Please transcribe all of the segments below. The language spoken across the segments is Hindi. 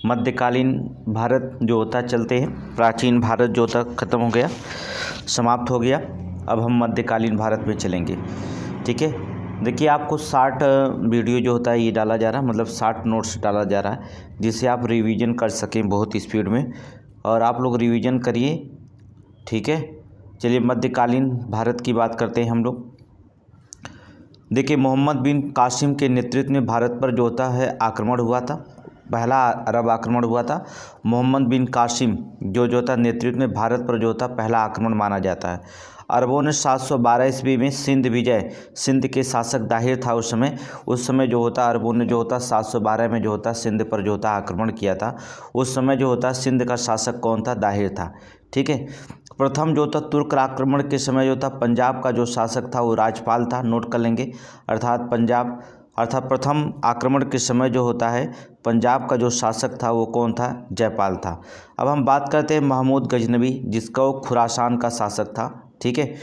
मध्यकालीन भारत जो होता चलते हैं, प्राचीन भारत जो होता ख़त्म हो गया, समाप्त हो गया। अब हम मध्यकालीन भारत में चलेंगे। ठीक है, देखिए आपको 60 वीडियो जो होता है ये डाला जा रहा है, मतलब 60 नोट्स डाला जा रहा है जिससे आप रिवीजन कर सकें बहुत स्पीड में, और आप लोग रिवीजन करिए। ठीक है, चलिए मध्यकालीन भारत की बात करते हैं हम लोग। देखिए मोहम्मद बिन कासिम के नेतृत्व में भारत पर जो होता है आक्रमण हुआ था, पहला अरब आक्रमण हुआ था। मोहम्मद बिन कासिम जो होता नेतृत्व में भारत पर जो होता पहला आक्रमण माना जाता है। अरबों ने 712 ईस्वी में सिंध विजय, सिंध के शासक दाहिर था उस समय जो होता अरबों ने जो होता 712 में जो होता सिंध पर जो होता आक्रमण किया था। उस समय जो होता सिंध का शासक कौन था? दाहिर था। ठीक है, प्रथम जो था तुर्क आक्रमण के समय जो था पंजाब का जो शासक था वो राजपाल था, नोट कर लेंगे। अर्थात प्रथम आक्रमण के समय जो होता है पंजाब का जो शासक था वो कौन था? जयपाल था। अब हम बात करते हैं महमूद गजनवी, जिसका वो खुरासान का शासक था। ठीक है,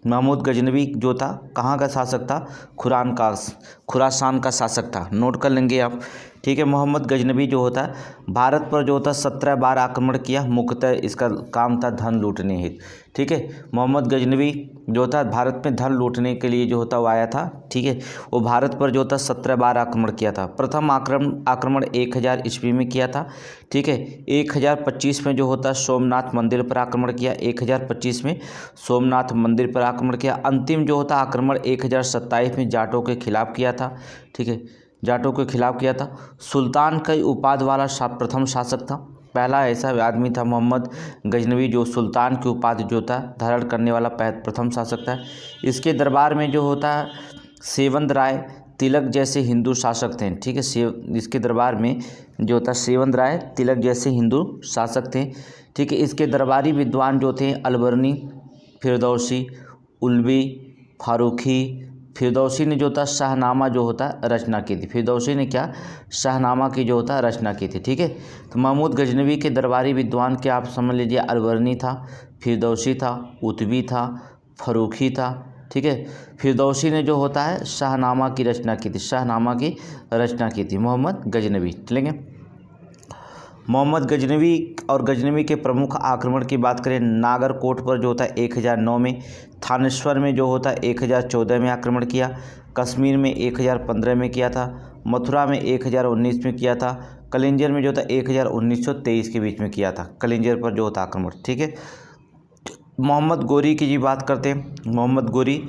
महमूद गजनवी जो था कहाँ का शासक था? खुरासान का शासक था, नोट कर लेंगे आप। ठीक है, मोहम्मद गजनवी जो होता है भारत पर जो होता 17 बार आक्रमण किया, मुख्यतः इसका काम था धन लूटने हेतु। ठीक है, मोहम्मद गजनवी जो होता भारत में धन लूटने के लिए जो होता वो आया था। ठीक है, वो भारत पर जो होता 17 बार आक्रमण किया था। प्रथम आक्रमण 1000 ईस्वी में किया था। ठीक है, 1025 में जो होता सोमनाथ मंदिर पर आक्रमण किया, 1025 में सोमनाथ मंदिर पर आक्रमण किया। अंतिम जो होता आक्रमण 1027 में जाटों के खिलाफ किया था। ठीक है, जाटों के खिलाफ किया था। सुल्तान कई उपाधि वाला प्रथम शासक था, पहला ऐसा आदमी था मोहम्मद गजनवी जो सुल्तान की उपाधि जो था धारण करने वाला प्रथम शासक था। इसके दरबार में जो होता सेवंद राय तिलक जैसे हिंदू शासक थे। ठीक है, इसके दरबार में जो होता सेवंद राय तिलक जैसे हिंदू शासक थे। ठीक है, इसके दरबारी विद्वान जो थे अलबर्नी, फिरदौसी, उल्वी, फारूकी। फिरदौसी ने जो था शाहनामा जो होता रचना की थी। फिरदौसी ने क्या? शाहनामा की जो होता रचना की थी। ठीक है, तो महमूद गजनवी के दरबारी विद्वान क्या आप समझ लीजिए, अलबर्नी था, फिरदौसी था, उतबी था, फरूखी था। ठीक है, फिरदौसी ने जो होता है शाहनामा की रचना की थी, शाहनामा की रचना की थी मोहम्मद गजनवी। चलेंगे मोहम्मद गजनवी और गजनवी के प्रमुख आक्रमण की बात करें, नागरकोट पर जो होता है 1009 में, थानेश्वर में जो होता है 1014 में आक्रमण किया, कश्मीर में 1015 में किया था, मथुरा में 1019 में किया था, कलिंजर में जो था 1019-23 के बीच में किया था, कलिंजर पर जो होता आक्रमण। ठीक है, मोहम्मद गोरी की जी बात करते हैं। मोहम्मद गोरी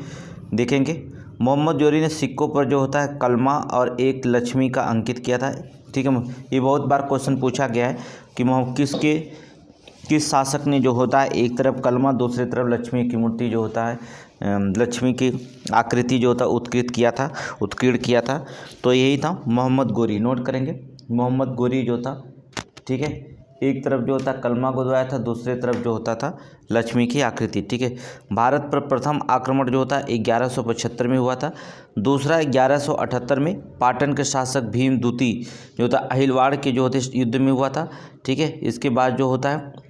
देखेंगे, मोहम्मद गोरी ने सिक्कों पर जो होता है कलमा और एक लक्ष्मी का अंकित किया था। ठीक है, ये बहुत बार क्वेश्चन पूछा गया है कि किस शासक ने जो होता है एक तरफ कलमा दूसरी तरफ लक्ष्मी की मूर्ति जो होता है लक्ष्मी की आकृति जो होता उत्कीर्ण किया था, तो यही था मोहम्मद गोरी, नोट करेंगे मोहम्मद गोरी जो था। ठीक है, एक तरफ जो होता कलमा गुदवाया था, दूसरी तरफ जो होता था लक्ष्मी की आकृति। ठीक है, भारत पर प्रथम आक्रमण जो होता 1175 में हुआ था। दूसरा 1178 में पाटन के शासक भीम दूती जो होता अहिलवाड़ के जो होते युद्ध में हुआ था। ठीक है, इसके बाद जो होता है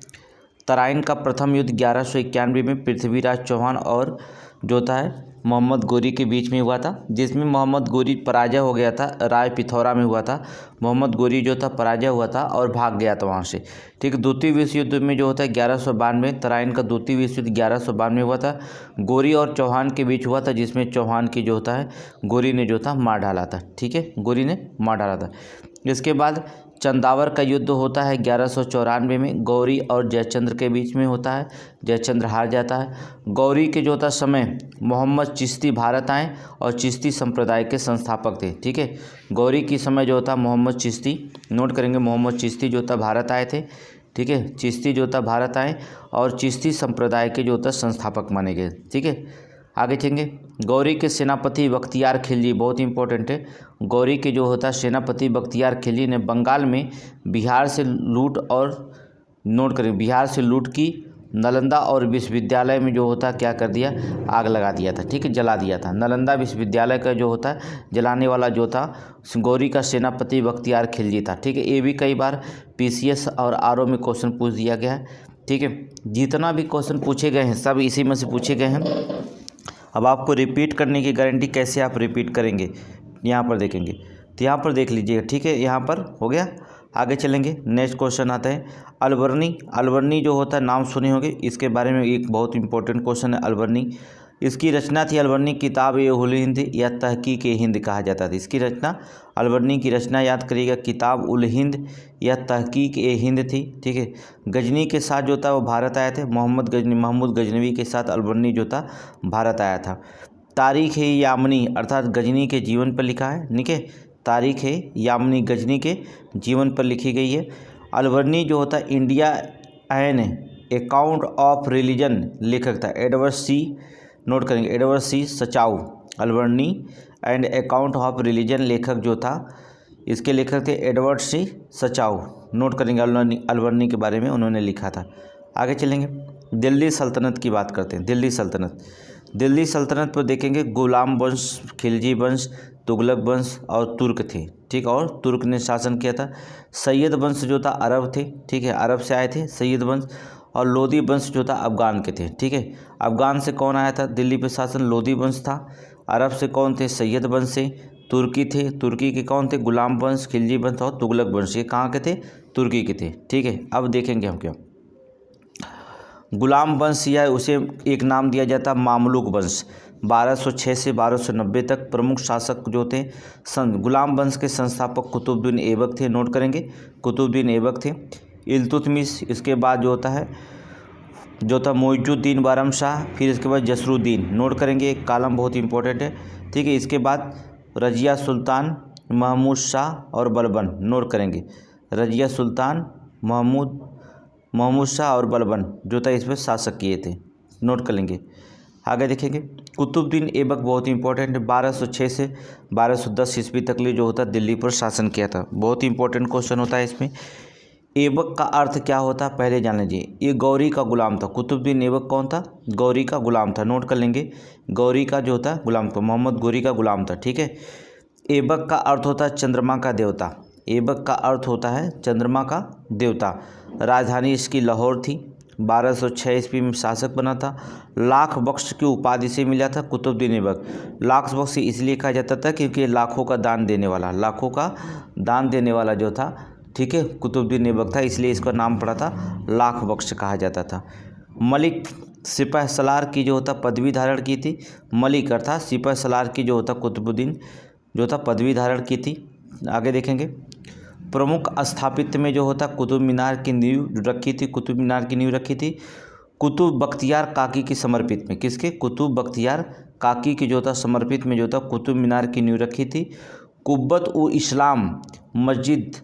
तराइन का प्रथम युद्ध 1191 में पृथ्वीराज चौहान और जो होता है मोहम्मद गोरी के बीच में हुआ था, जिसमें मोहम्मद गोरी पराजय हो गया था, राय पिथौरा में हुआ था। मोहम्मद गोरी जो था पराजय हुआ था और भाग गया था वहाँ से। ठीक है, द्वितीय विश्व युद्ध में जो होता है 1192, तराइन का द्वितीय विश्व युद्ध 1192 में हुआ था, गोरी और चौहान के बीच हुआ था, जिसमें चौहान की जो होता है गोरी ने जो था मार डाला था। ठीक है, गोरी ने मार डाला था। इसके बाद चंदावर का युद्ध होता है 1194 में, गौरी और जयचंद्र के बीच में होता है, जयचंद्र हार जाता है। गौरी के जो होता समय मोहम्मद चिश्ती भारत आए और चिश्ती संप्रदाय के संस्थापक थे। ठीक है, गौरी की समय जो होता मोहम्मद चिश्ती, नोट करेंगे मोहम्मद चिश्ती जो होता भारत आए थे। ठीक है, चिश्ती जो होता भारत आए और चिश्ती संप्रदाय के जो होता संस्थापक माने गए। ठीक है, आगे चलेंगे। गौरी के सेनापति बख्तियार खिलजी, बहुत इंपॉर्टेंट है। गौरी के जो होता सेनापति बख्तियार खिलजी ने बंगाल में बिहार से लूट की, नालंदा और विश्वविद्यालय में जो होता क्या कर दिया, आग लगा दिया था। ठीक है, जला दिया था। नालंदा विश्वविद्यालय का जो होता जलाने वाला जो था गौरी का सेनापति बख्तियार खिलजी था। ठीक है, ये भी कई बार PCS और RO में क्वेश्चन पूछ दिया गया है। ठीक है, जितना भी क्वेश्चन पूछे गए हैं सब इसी में से पूछे गए हैं। अब आपको रिपीट करने की गारंटी कैसे आप रिपीट करेंगे, यहाँ पर देखेंगे। तो यहाँ पर देख लीजिएगा, ठीक है, यहाँ पर हो गया। आगे चलेंगे, नेक्स्ट क्वेश्चन आता है अलबर्नी। अलबर्नी जो होता है नाम सुने होंगे, इसके बारे में एक बहुत इंपॉर्टेंट क्वेश्चन है अलबर्नी। इसकी रचना थी अलबर्नी किताब ए उल हिंद या तहकीक ए हिंद कहा जाता था। इसकी रचना, अलबर्नी की रचना याद करिएगा, किताब उल हिंद या तहकीक ए हिंद थी, ठीक है। गजनी के साथ जो था वो भारत आए थे, महमूद गजनवी के साथ अलबर्नी जो था भारत आया था। तारीख है यामनी अर्थात गजनी के जीवन पर लिखा है, ठीक है। तारीख है यामनी गजनी के जीवन पर लिखी गई है। अलबर्नी जो होता है India an account of religion लेखक था, एडवर्ड सी, नोट करेंगे, Edward C Sachau. Alberuni and account of religion लेखक जो था, इसके लेखक थे एडवर्ड सी सचाऊ, नोट करेंगे। अलबर्नी के बारे में उन्होंने लिखा था। आगे चलेंगे, दिल्ली सल्तनत की बात करते हैं। दिल्ली सल्तनत पर देखेंगे गुलाम वंश, खिलजी वंश, तुगलक वंश और तुर्क थे, ठीक, और तुर्क ने शासन किया था। सैयद वंश जो था अरब थे, ठीक है, अरब से आए थे सैयद वंश। और लोदी वंश जो था अफगान के थे, ठीक है। अफगान से कौन आया था दिल्ली पे शासन? लोदी वंश था। अरब से कौन थे? सैयद वंश से। तुर्की थे, तुर्की के कौन थे? गुलाम वंश, खिलजी वंश और तुगलक वंश। ये कहाँ के थे? तुर्की के थे, ठीक है। अब देखेंगे हम क्या, गुलाम वंश या उसे एक नाम दिया जाता मामलुक वंश। 1206 से 1290 तक प्रमुख शासक जो थे गुलाम वंश के संस्थापक कुतुबुद्दीन ऐबक थे, नोट करेंगे, कुतुबुद्दीन ऐबक थे। इल्तुतमिश, इसके बाद जो था मोइजुद्दीन बारमशाह, फिर इसके बाद जसरुद्दीन, नोट करेंगे, एक कॉलम बहुत इंपॉर्टेंट है, ठीक है। इसके बाद रजिया सुल्तान, महमूद शाह और बलबन, नोट करेंगे, रजिया सुल्तान, महमूद शाह और बलबन जो था इस पर शासक किए थे, नोट कर लेंगे। आगे देखेंगे, कुतुबुद्दीन ऐबक बहुत इंपॉर्टेंट है, 1206 से 1210 ईस्वी तक लिए जो होता दिल्ली पर शासन किया था। बहुत इंपॉर्टेंट क्वेश्चन होता है इसमें। ऐबक का अर्थ क्या होता है पहले जान लीजिए। ये गौरी का गुलाम था। कुतुबुद्दीन ऐबक कौन था? गौरी का गुलाम था, नोट कर लेंगे, गौरी का जो होता गुलाम था, मोहम्मद गौरी का गुलाम था, ठीक है। ऐबक का अर्थ होता है चंद्रमा का देवता। ऐबक का अर्थ होता है चंद्रमा का देवता। राजधानी इसकी लाहौर थी। 1206 ईस्वी में शासक बना था। लाख बख्श की उपाधि से मिला था कुतुबुद्दीन ऐबक। लाख बख्श इसलिए कहा जाता था क्योंकि लाखों का दान देने वाला जो था, ठीक है, कुतुबुद्दीन ऐबक था, इसलिए इसका नाम पड़ा था लाख बख्श कहा जाता था। मलिक सिपह सलार की जो होता पदवी धारण की थी। मलिक अर्थात सिपह सलार की जो होता कुतुबुद्दीन जो था पदवी धारण की थी। आगे देखेंगे, प्रमुख स्थापित में जो होता कुतुब मीनार की नींव रखी थी। कुतुब मीनार की नींव रखी थी कुतुब बख्तियार काकी की समर्पित में। किसके? कुतुब बख्तियार काकी की जो था समर्पित में जो था कुतुब मीनार की नींव रखी थी। कुब्बत उल इस्लाम मस्जिद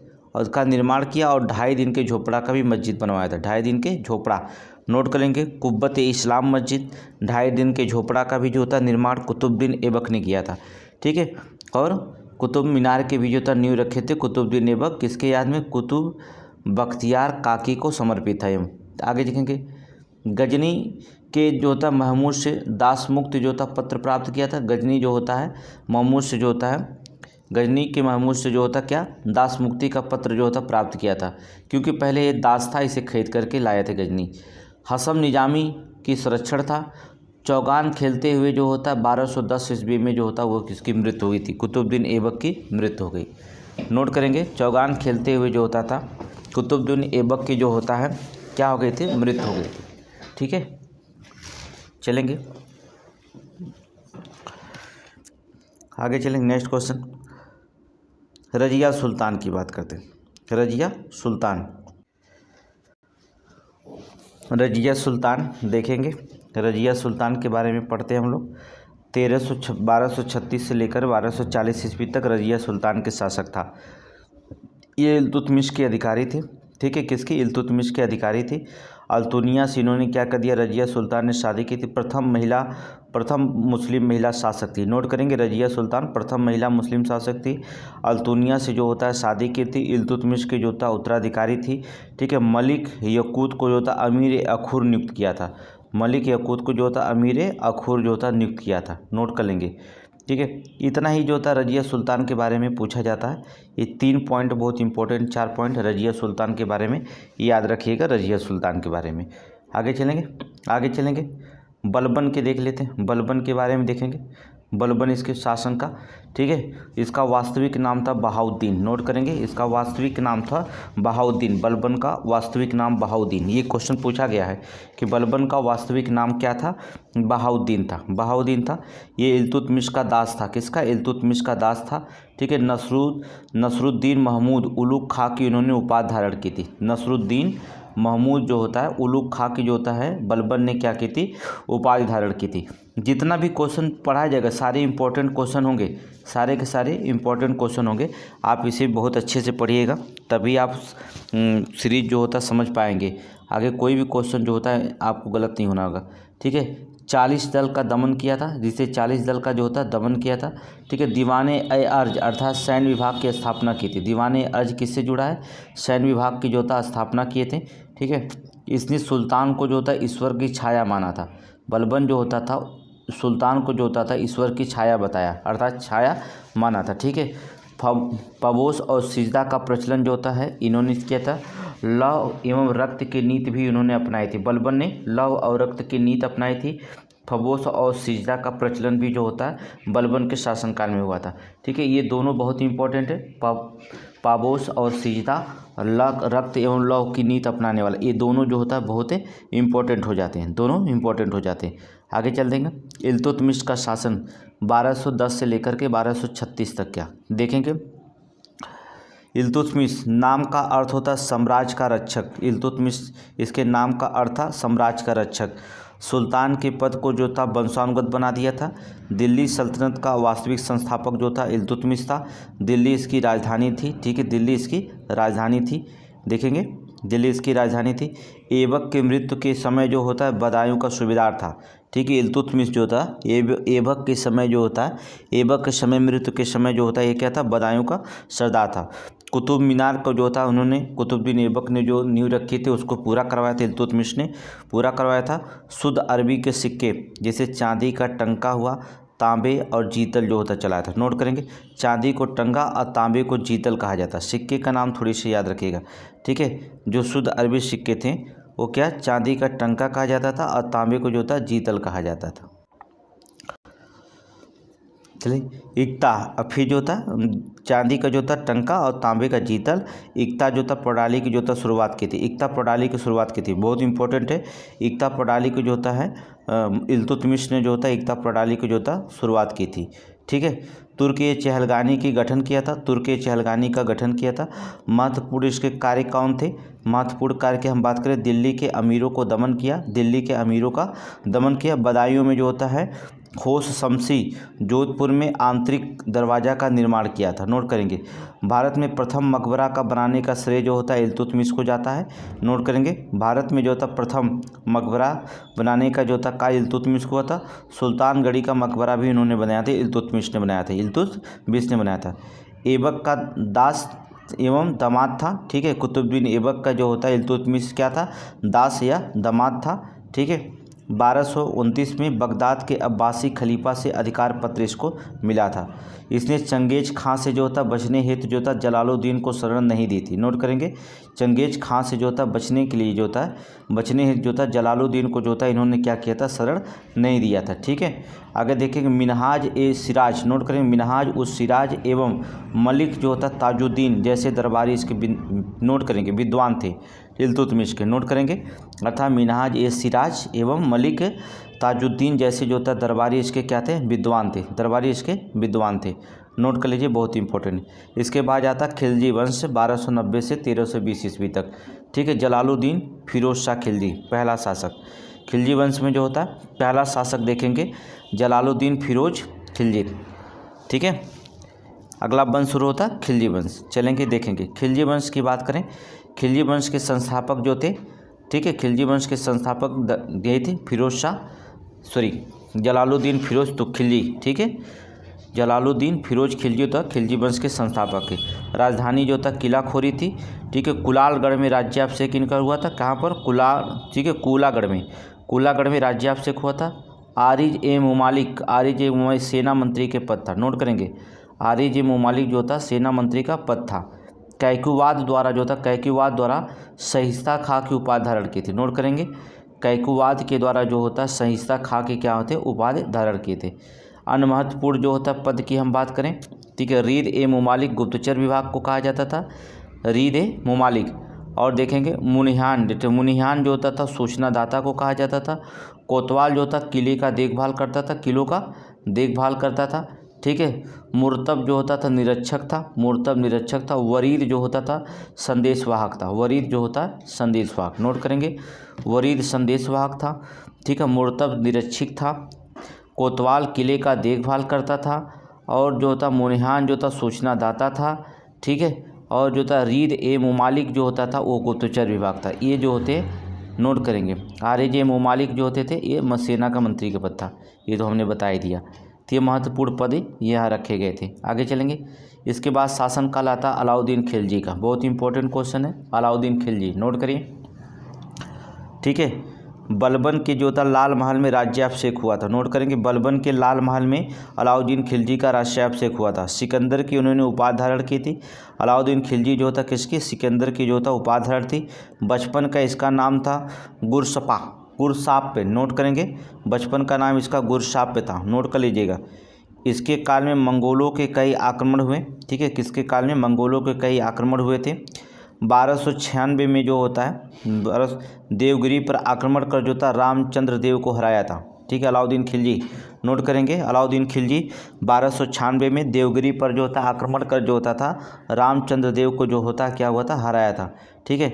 का निर्माण किया और 2.5 दिन के झोपड़ा का भी मस्जिद बनवाया था। 2.5 दिन के झोपड़ा, नोट करेंगे, कुब्बत इस्लाम मस्जिद, 2.5 दिन के झोपड़ा का भी जो था निर्माण कुतुबुद्दीन ऐबक ने किया था, ठीक है। और कुतुब मीनार के भी जो था नींव रखे थे कुतुबुद्दीन ऐबक, किसके याद में? कुतुब बख्तियार काकी को समर्पित था। आगे देखेंगे, गजनी के जो था महमूद से दासमुक्त जो था पत्र प्राप्त किया था। गजनी जो होता है महमूद से जो होता है, गजनी के महमूद से जो होता क्या? दास मुक्ति का पत्र जो होता प्राप्त किया था, क्योंकि पहले ये दास था, इसे खरीद करके लाया था गजनी। हसम निजामी की संरक्षण था। चौगान खेलते हुए जो होता 1210 ईस्वी में जो होता वो किसकी मृत्यु हुई थी? कुतुबुद्दीन ऐबक की मृत्यु हो गई, नोट करेंगे। चौगान खेलते हुए जो होता था कुतुबुद्दीन ऐबक की जो होता है क्या हो गई थी? मृत्यु हो गई थी, ठीक है। चलेंगे आगे, चलेंगे नेक्स्ट क्वेश्चन। रजिया सुल्तान की बात करते हैं। रजिया सुल्तान देखेंगे। रजिया सुल्तान के बारे में पढ़ते हैं हम लोग। 1236 से लेकर 1240 ईस्वी तक रजिया सुल्तान के शासक था। ये इल्तुतमिश के अधिकारी थे, ठीक है। किसकी? इल्तुतमिश के अधिकारी थे। अल्तुनिया से इन्होंने क्या कर दिया? रजिया सुल्तान ने शादी की थी। प्रथम मुस्लिम महिला शासक थी, नोट करेंगे, रजिया सुल्तान प्रथम महिला मुस्लिम शासक थी। अल्तुनिया से जो होता है शादी की थी। इल्तुतमिश के जो था उत्तराधिकारी थी, ठीक है। मलिक यकूत को जो था अमीर अखुर नियुक्त किया था। मलिक यकूत को जो था अमीर अखुर जो था नियुक्त किया था, नोट कर लेंगे, ठीक है। इतना ही जो था रजिया सुल्तान के बारे में पूछा जाता है। ये 3 पॉइंट बहुत इंपॉर्टेंट, 4 पॉइंट रजिया सुल्तान के बारे में याद रखिएगा। रजिया सुल्तान के बारे में आगे चलेंगे। बलबन के देख लेते हैं, बलबन के बारे में देखेंगे। बलबन इसके शासन का। ठीक है, इसका वास्तविक नाम था बहाउद्दीन। नोट करेंगे, इसका वास्तविक नाम था बहाउद्दीन। बलबन का वास्तविक नाम बहाउद्दीन। ये क्वेश्चन पूछा गया है कि बलबन का वास्तविक नाम क्या था? बहाउद्दीन था। बहाउद्दीन था। ये इल्तुतमिश का दास था। किसका? इल्तुतमिश का दास था। ठीक है, नसरुद्दीन महमूद उलुग खां की इन्होंने उपाधि धारण की थी। नसरुद्दीन महमूद जो होता है उलुग खां की जो होता है बलबन ने क्या की थी? उपाधि धारण की थी। जितना भी क्वेश्चन पढ़ाया जाएगा सारे इंपॉर्टेंट क्वेश्चन होंगे, सारे के सारे इंपॉर्टेंट क्वेश्चन होंगे। आप इसे बहुत अच्छे से पढ़िएगा, तभी आप सीरीज जो होता है समझ पाएंगे। आगे कोई भी क्वेश्चन जो होता है आपको गलत नहीं होना होगा। ठीक है, 40 दल का दमन किया था, जिसे 40 दल का जो होता है दमन किया था। ठीक है, दीवाने अर्ज अर्थात सैन्य विभाग की स्थापना की थी। दीवाने अर्ज किससे जुड़ा है? सैन्य विभाग की जो होता स्थापना किए थे। ठीक है, इसने सुल्तान को जो होता है ईश्वर की छाया माना था। बलबन जो होता था सुल्तान को जो होता था ईश्वर की छाया बताया, अर्थात छाया माना था। ठीक है, पबोस और सिजदा का प्रचलन जो होता है इन्होंने किया था। लव एवं रक्त की नीति भी इन्होंने अपनाई थी। बलबन ने लव और रक्त की नीति अपनाई थी। फबोस और सिजदा का प्रचलन भी जो होता है बलबन के शासनकाल में हुआ था। ठीक है, ये दोनों बहुत इंपॉर्टेंट है। पाबोस और सिजदा, रक्त एवं लव की नीति अपनाने वाला, ये दोनों जो होता है बहुत इंपॉर्टेंट हो जाते हैं। दोनों इंपॉर्टेंट हो जाते हैं। आगे चल देंगे। इल्तुतमिश का शासन 1210 से लेकर के 1236 तक क्या देखेंगे। इल्तुतमिश नाम का अर्थ होता है साम्राज्य का रक्षक। इल्तुतमिश इसके नाम का अर्थ था साम्राज्य का रक्षक। सुल्तान के पद को जो था वंशानुगत बना दिया था। दिल्ली सल्तनत का वास्तविक संस्थापक जो था इल्तुतमिश था। दिल्ली इसकी राजधानी थी। ठीक है, दिल्ली इसकी राजधानी थी। देखेंगे, दिल्ली इसकी राजधानी थी। ऐबक के मृत्यु के समय जो होता है बदायूं का सूबेदार था। ठीक है, इल्तुतमिश जो था ऐबक के समय जो होता है, ऐबक के समय मृत्यु के समय जो होता है ये क्या था? बदायूं का सरदार था। कुतुब मीनार को जो था उन्होंने कुतुबुद्दीन ऐबक ने जो नींव रखी थी उसको पूरा करवाया था, इल्तुतमिश ने पूरा करवाया था। शुद्ध अरबी के सिक्के जैसे चांदी का टंका हुआ, तांबे और जीतल जो होता चलाया था। नोट करेंगे, चांदी को टंगा और तांबे को जीतल कहा जाता है। सिक्के का नाम थोड़ी सी याद रखिएगा। ठीक है, जो शुद्ध अरबी सिक्के थे वो क्या? चांदी का टंका कहा जाता था और तांबे को जो था जीतल कहा जाता था। चलिए, इक्ता अब फिर जो था चांदी का जो था टंका और तांबे का जीतल, इक्ता जो था प्रणाली की जो था शुरुआत की थी। इक्ता प्रणाली की शुरुआत की थी, बहुत इंपॉर्टेंट है। इक्ता प्रणाली को जो होता है इल्तुतमिश ने जो होता है इक्ता प्रणाली को जो था शुरुआत की थी। ठीक है, तुर्क-ए-चहलगानी की गठन किया था। तुर्क-ए-चहलगानी का गठन किया था। महत्वपूर्ण इसके कार्य कौन थे? महत्वपूर्ण कार्य की हम बात करें, दिल्ली के अमीरों को दमन किया। दिल्ली के अमीरों का दमन किया। बदायूं में जो होता है खोस शमसी, जोधपुर में आंतरिक दरवाज़ा का निर्माण किया था। नोट करेंगे, भारत में प्रथम मकबरा का बनाने का श्रेय जो होता है इल्तुतमिश को जाता है। नोट करेंगे, भारत में जो था प्रथम मकबरा बनाने का जो था का इल्तुतमिश को हुआ था। सुल्तानगढ़ी का मकबरा भी इन्होंने बनाया था, इल्तुतमिश ने बनाया था। इल्तुतमिश ने बनाया था। ऐबक का दास एवं दामाद था। ठीक है, कुतुबुद्दीन ऐबक का जो होता है इल्तुतमिश क्या था? दास या दामाद था। ठीक है, 1229 में बगदाद के अब्बासी खलीफा से अधिकार पत्र इसको मिला था। इसने चंगेज खां से जो था बचने हेतु जो था जलालुद्दीन को शरण नहीं दी थी। नोट करेंगे, चंगेज खां से जो था बचने के लिए जो था बचने हेतु जो था जलालुद्दीन को जो था इन्होंने क्या किया था? शरण नहीं दिया था। ठीक है, आगे देखेंगे मिनहाज ए सिराज। नोट करेंगे, मिनहाज उस सिराज एवं मलिक जो होता ताजुद्दीन जैसे दरबारी इसके नोट करेंगे विद्वान थे इल्तुतमिश के। नोट करेंगे, अर्थात मिनहाज ए सिराज एवं मलिक ताजुद्दीन जैसे जो था दरबारी इसके क्या थे? विद्वान थे। दरबारी इसके विद्वान थे। नोट कर लीजिए, बहुत इंपॉर्टेंट। इसके बाद आता खिलजी वंश 1290 से 1320 ईस्वी तक। ठीक है, जलालुद्दीन फिरोज शाह खिलजी पहला शासक। खिलजी वंश में जो होता है पहला शासक देखेंगे जलालुद्दीन फिरोज खिलजी। ठीक है, अगला वंश शुरू होता है खिलजी वंश। चलेंगे देखेंगे खिलजी वंश की बात करें। खिलजी वंश के संस्थापक जो थे, ठीक है, खिलजी वंश के संस्थापक यही थे जलालुद्दीन फिरोज तो खिलजी। ठीक है, जलालुद्दीन फिरोज खिलजी था खिलजी वंश के संस्थापक है। राजधानी जो था किलाखोरी थी। ठीक है, कुलालगढ़ में राज्याभिषेक इनका हुआ था। कहाँ पर? ठीक है, कुलागढ़ में राज्याभिषेक हुआ था। आरिज ए मुमालिक सेना मंत्री के पद था। नोट करेंगे, आरिज ए मुमालिक जो था सेना मंत्री का पद था। कैकुवाद द्वारा सहिष्ता खां की उपाधि धारण की थी। नोट करेंगे, कैकुवाद के द्वारा जो होता सहिष्ता खां के क्या होते? उपाधि धारण किए थे। अन्य महत्वपूर्ण जो होता है पद की हम बात करें, ठीक है, रीद ए मुमालिक गुप्तचर विभाग को कहा जाता था, रीद ए मुमालिक। और देखेंगे मुनिहान, मुनिहान जो होता था सूचनादाता को कहा जाता था। कोतवाल जो था किले का देखभाल करता था, किलों का देखभाल करता था, ठीक है। मुर्तब जो होता था निरीक्षक था, मुर्तब निरीक्षक था। वरीद जो होता था संदेशवाहक था, वरीद जो होता है संदेशवाहक, नोट करेंगे, वरीद संदेशवाहक था, ठीक है। मुर्तब निरीक्षक था। कोतवाल किले का देखभाल करता था। और जो था मुनिहान जो था सूचनादाता था, ठीक है। और जो था रीद ए मुमालिक जो होता था वो गुप्तचर विभाग था। ये जो होते नोट करेंगे। RJ मुमालिक जो होते थे ये सेना का मंत्री का पद था, ये तो हमने बता ही दिया। तो ये महत्वपूर्ण पद यहाँ रखे गए थे। आगे चलेंगे। इसके बाद शासनकाल आता अलाउद्दीन खिलजी का, बहुत इंपॉर्टेंट क्वेश्चन है। अलाउद्दीन खिलजी नोट करिए, ठीक है। बलबन के जो था लाल महल में राज्याभिषेक हुआ था, नोट करेंगे। बलबन के लाल महल में अलाउद्दीन खिलजी का राज्याभिषेक हुआ था। सिकंदर की उन्होंने उपाधि धारण की थी। अलाउद्दीन खिलजी जो था किसकी, सिकंदर की जो था उपाधि धारण थी। बचपन का इसका नाम था गुरसपा, गुरसाप पे नोट करेंगे। बचपन का नाम इसका गुरसाप पे था, नोट कर लीजिएगा। इसके काल में मंगोलों के कई आक्रमण हुए, ठीक है। किसके काल में, मंगोलों के कई आक्रमण हुए थे। 1296 में जो होता है देवगिरी पर आक्रमण कर जो था रामचंद्र देव को हराया था, ठीक है। अलाउद्दीन खिलजी नोट करेंगे। अलाउद्दीन खिलजी 1296 में देवगिरी पर जो था आक्रमण कर जो होता था रामचंद्र देव को जो होता क्या हुआ था, हराया था, ठीक है।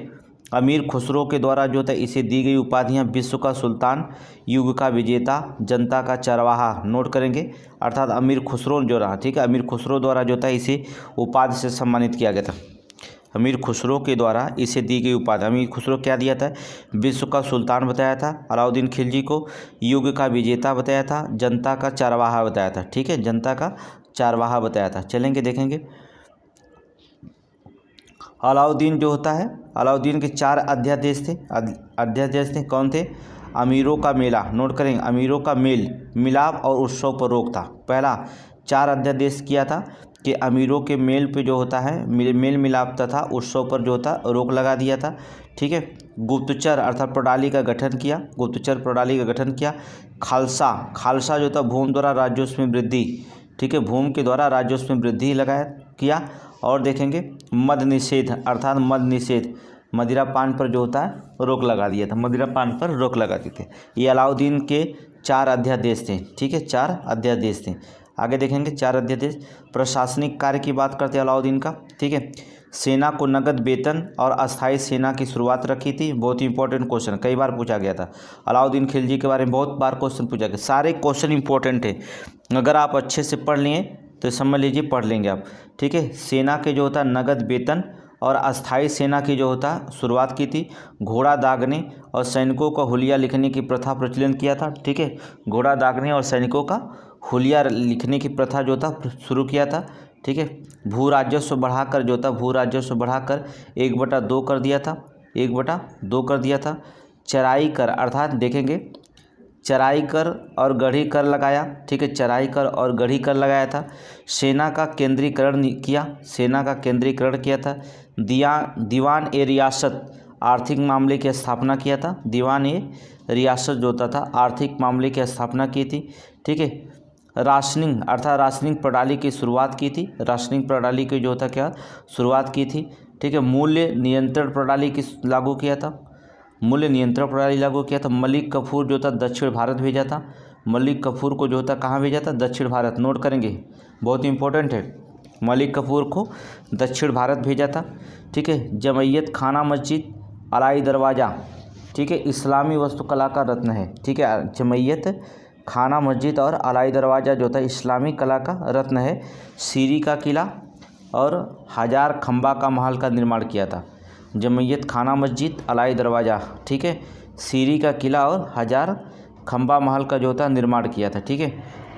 अमीर खुसरो के द्वारा जो था इसे दी गई उपाधियां विश्व का सुल्तान, युग का विजेता, जनता का चरवाहा, नोट करेंगे। अर्थात अमीर खुसरो जो रहा, ठीक है, अमीर खुसरो द्वारा जो था इसे उपाधि से सम्मानित किया गया था। अमीर खुसरो के द्वारा इसे दी गई उपाधि, अमीर खुसरो क्या दिया था, विश्व का सुल्तान बताया था अलाउद्दीन खिलजी को, युग का विजेता बताया था, जनता का चारवाहा बताया था, ठीक है, जनता का चारवाहा बताया था। चलेंगे देखेंगे। अलाउद्दीन जो होता है, अलाउद्दीन के 4 अध्यादेश थे। अध्यादेश थे कौन थे, अमीरों का मेला, नोट करेंगे, अमीरों का मेल मिलाप और उत्सव पर रोक था। पहला 4 अध्यादेश किया था कि अमीरों के मेल पे जो होता है मेल मिलाप तथा उत्सव पर जो होता रोक लगा दिया था, ठीक है। गुप्तचर अर्थात प्रणाली का गठन किया, गुप्तचर प्रणाली का गठन किया। खालसा, खालसा जो था भूमि द्वारा राजस्व में वृद्धि, ठीक है, भूमि के द्वारा राजस्व में वृद्धि लगाया किया। और देखेंगे मद निषेध अर्थात मद निषेध, मदिरा पान पर जो होता है रोक लगा दिया था, मदिरा पान पर रोक लगा दी थी। ये अलाउद्दीन के 4 अध्यादेश थे, ठीक है, 4 अध्यादेश थे। आगे देखेंगे 4 अध्यादेश। प्रशासनिक कार्य की बात करते हैं अलाउद्दीन का, ठीक है। सेना को नगद वेतन और अस्थायी सेना की शुरुआत रखी थी, बहुत ही इंपॉर्टेंट क्वेश्चन, कई बार पूछा गया था। अलाउद्दीन खिलजी के बारे में बहुत बार क्वेश्चन पूछा गया, सारे क्वेश्चन इंपॉर्टेंट है। अगर आप अच्छे से पढ़ लिए तो समझ लीजिए पढ़ लेंगे आप, ठीक है। सेना के जो होता नगद वेतन और अस्थायी सेना की जो होता शुरुआत की थी। घोड़ा दागने और सैनिकों का हुलिया लिखने की प्रथा प्रचलन किया था, ठीक है। घोड़ा दागने और सैनिकों का हुलिया लिखने की प्रथा जो था शुरू किया था, ठीक है। भू राजस्व बढ़ाकर जो था भू राजस्व बढ़ाकर 1/2 कर दिया था, 1/2 कर दिया था। चराई कर अर्थात देखेंगे चराई कर और गढ़ी कर लगाया, ठीक है, चराई कर और गढ़ी कर लगाया था। सेना का केंद्रीकरण किया, सेना का केंद्रीकरण किया था। दीवान ए रियासत आर्थिक मामले की स्थापना किया था, दीवान ए रियासत जो होता था आर्थिक मामले की स्थापना की थी, ठीक है। राशनिंग अर्थात राशनिंग प्रणाली की शुरुआत की थी, राशनिंग प्रणाली की जो होता क्या शुरुआत की थी, ठीक है। मूल्य नियंत्रण प्रणाली की लागू किया था, मूल्य नियंत्रण प्रणाली लागू किया था। मलिक कफूर जो था दक्षिण भारत भेजा था, मलिक कफूर को जो होता कहाँ भेजा था, दक्षिण भारत, नोट करेंगे, बहुत इंपॉर्टेंट है। मलिक कफूर को दक्षिण भारत भेजा था, ठीक है। जमैयत खाना मस्जिद अलाई दरवाज़ा, ठीक है, इस्लामी वास्तुकला का रत्न है, ठीक है। जमैयत खाना मस्जिद और अलाई दरवाज़ा जो था इस्लामी कला का रत्न है। सीरी का किला और 1000 खंबा का महल का निर्माण किया था। जमैयत खाना मस्जिद अलाई दरवाज़ा, ठीक है, सीरी का किला और 1000 खंबा महल का जो था निर्माण किया था, ठीक है।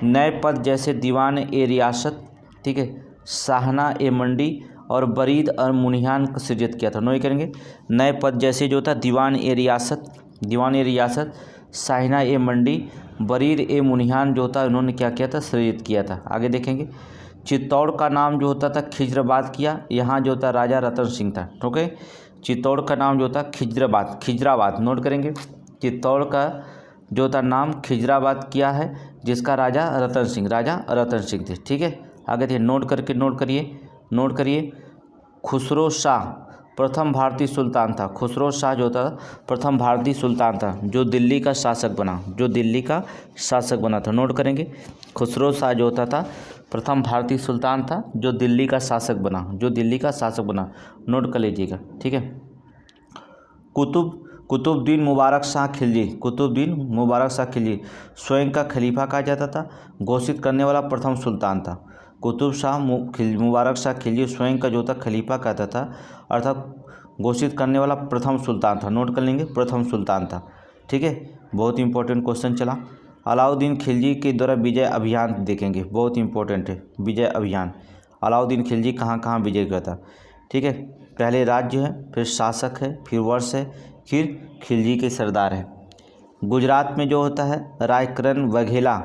नए पद जैसे दीवान ए रियासत, ठीक है, साहना ए मंडी और बरीद और मुनिहान का सृजित किया था, नोट करेंगे। नए पद जैसे जो था दीवान ए रियासत, साहना ए मंडी, बरीद ए मुनिहान जो था उन्होंने क्या किया था, सृजित किया था। आगे देखेंगे। चित्तौड़ का नाम जो होता था खिजराबाद किया, यहाँ जो था राजा रतन सिंह था, ठीक है। चित्तौड़ का नाम जो था खिजराबाद, नोट करेंगे। चित्तौड़ का जो था नाम खिजराबाद किया है, जिसका राजा रतन सिंह थे। ठीक है, आगे थे, नोट करिए। खुसरो शाह प्रथम भारतीय सुल्तान था। खुसरो शाह जो था प्रथम भारतीय सुल्तान था जो दिल्ली का शासक बना था। नोट करेंगे, खुसरो शाह जो होता था प्रथम भारतीय सुल्तान था जो दिल्ली का शासक बना। नोट कर लीजिएगा। ठीक है, कुतुबुद्दीन मुबारक शाह खिलजी स्वयं का खलीफा कहा जाता था, घोषित करने वाला प्रथम सुल्तान था। मुबारक शाह खिलजी स्वयं का जो था खलीफा कहता था, अर्थात घोषित करने वाला प्रथम सुल्तान था। नोट कर लेंगे, प्रथम सुल्तान था। ठीक है, बहुत इंपॉर्टेंट क्वेश्चन चला। अलाउद्दीन खिलजी के द्वारा विजय अभियान देखेंगे, बहुत इंपॉर्टेंट है विजय अभियान। अलाउद्दीन खिलजी कहाँ कहाँ विजय किया था। ठीक है, पहले राज्य है, फिर शासक है, फिर वर्ष है, फिर खिलजी के सरदार है। गुजरात में जो होता है रायकरण वघेला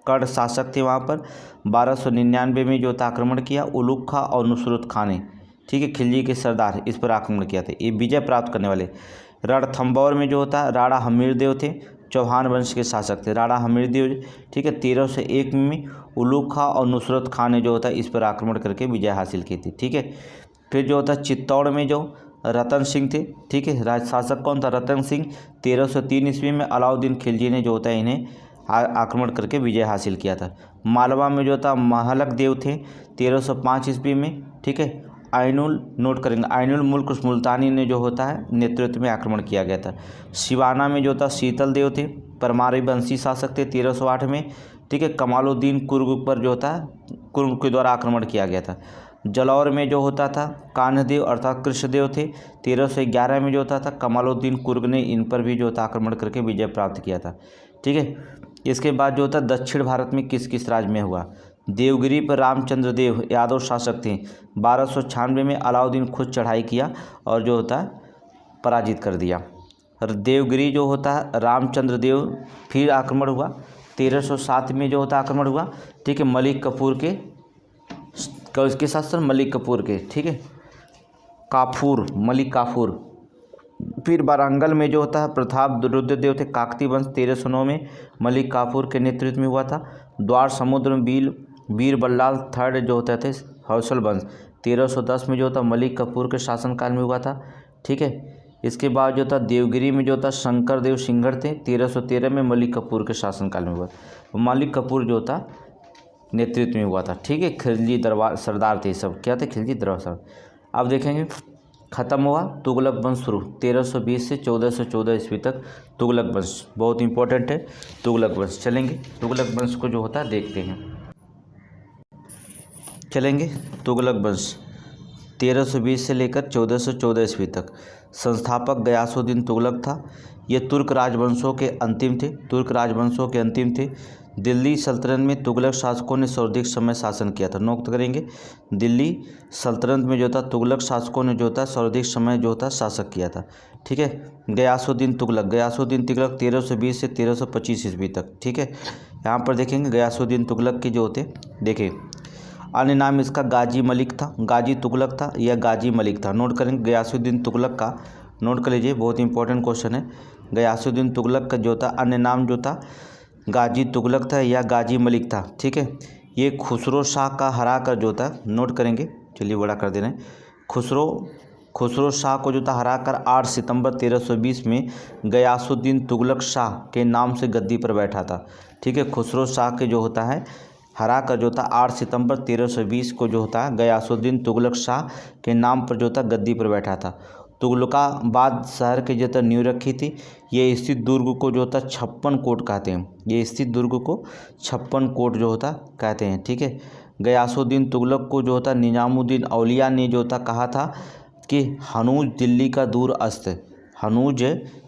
कड़ शासक थे वहाँ पर। 1299 में जो था आक्रमण किया उलूग खां और नुसरत खां ने। ठीक है, खिलजी के सरदार इस पर आक्रमण किया था, ये विजय प्राप्त करने वाले। रणथंभौर में जो होता है राणा हमीरदेव थे, चौहान वंश के शासक थे राणा हमीरदेव। ठीक है, 1301 में उलूग खां और नुसरत खां ने जो होता है इस पर आक्रमण करके विजय हासिल की थी। ठीक है, फिर जो होता है चित्तौड़ में जो रतन सिंह थे। ठीक है, राज शासक कौन था, रतन सिंह। 1303 ईस्वी में अलाउद्दीन खिलजी ने जो होता है इन्हें आक्रमण करके विजय हासिल किया था। मालवा में जो था महलक देव थे 1305 ईस्वी में। ठीक है, नोट करेंगे, आइनुल मुल्क मुल्तानी ने जो होता है नेतृत्व में आक्रमण किया गया था। सिवाना में जो था शीतल देव थे, परमारी वंशी शासक थे 1308 में। ठीक है, कमालुद्दीन कुर्ग पर जो था कुर्ग के द्वारा आक्रमण किया गया था। जलौर में जो होता था कान्हदेव अर्थात कृष्णदेव थे। 1311 में जो होता था कमालुद्दीन कुर्ग ने इन पर भी जो था आक्रमण करके विजय प्राप्त किया था। ठीक है, इसके बाद जो होता दक्षिण भारत में किस किस राज्य में हुआ। देवगिरी पर रामचंद्र देव यादव शासक थे। 1296 में अलाउद्दीन खुद चढ़ाई किया और जो होता है पराजित कर दिया। और देवगिरी जो होता है रामचंद्र देव फिर आक्रमण हुआ। 1307 में जो होता आक्रमण हुआ। ठीक है, मलिक कफूर के मलिक कफूर के। ठीक है, मलिक काफूर। फिर वारंगल में जो होता है प्रताप रुद्रदेव थे काकतीय वंश। 1309 में मलिक काफूर के नेतृत्व में हुआ था। द्वार समुद्र में वीर बल्लाल थर्ड जो होते थे हौसल वंश। 1310 में जो था मलिक कफूर के शासनकाल में हुआ था। ठीक है, इसके बाद जो था देवगिरी में जो था शंकर देव सिंघड़ थे। 1313 में मलिक कफूर के शासनकाल में हुआ। मलिक कफूर जो था नेतृत्व में हुआ था। ठीक है, खिलजी दरबार सरदार थे सब, क्या थे, खिलजी दरबार सरदार। अब देखेंगे ख़त्म हुआ तुगलक वंश शुरू 1320 से 1414 ईस्वी तक तुगलक वंश, बहुत इंपॉर्टेंट है तुगलक वंश। चलेंगे तुगलक वंश को जो होता है देखते हैं। चलेंगे तुगलक वंश 1320 से लेकर 1414 ईस्वी तक। संस्थापक गयासुद्दीन तुगलक था। ये तुर्क राजवंशों के अंतिम थे। दिल्ली सल्तनत में तुगलक शासकों ने सर्वाधिक समय शासन किया था। नोट करेंगे, दिल्ली सल्तनत में जो था तुगलक शासकों ने जो था सर्वाधिक समय जो था शासक किया था। ठीक है, गयासुद्दीन तुगलक 1320 से 1325 ईस्वी तक। ठीक है, यहाँ पर देखेंगे गयासुद्दीन तुगलक के जो होते देखें, अन्य नाम इसका गाजी मलिक था, गाजी तुगलक था या गाजी मलिक था। नोट करेंगे गयासुद्दीन तुगलक का, नोट कर लीजिए, बहुत इंपॉर्टेंट क्वेश्चन है। गयासुद्दीन तुगलक का जो था अन्य नाम जो था गाजी तुगलक था या गाजी मलिक था। ठीक है, ये खुसरो शाह का हरा कर जो था, नोट करेंगे, चलिए बड़ा कर दे रहे हैं। खुसरो शाह को जो था हरा कर 8 सितंबर 1320 में गयासुद्दीन तुगलक शाह के नाम से गद्दी पर बैठा था। ठीक है, खुसरो शाह के जो होता है हरा कर जो था 8 सितंबर 1320 को जो होता है गयासुद्दीन तुगलक शाह के नाम पर जो था गद्दी पर बैठा था। तुगलकाबाद शहर के जो था नींव रखी थी। ये स्थित दुर्ग को जो होता 56 कोट कहते हैं। ये स्थित दुर्ग को 56 कोट जो होता कहते हैं। ठीक है, गयासुद्दीन तुगलक को जो होता निजामुद्दीन औलिया ने जो था कहा था कि हनूज दिल्ली का दूर अस्त, हनूज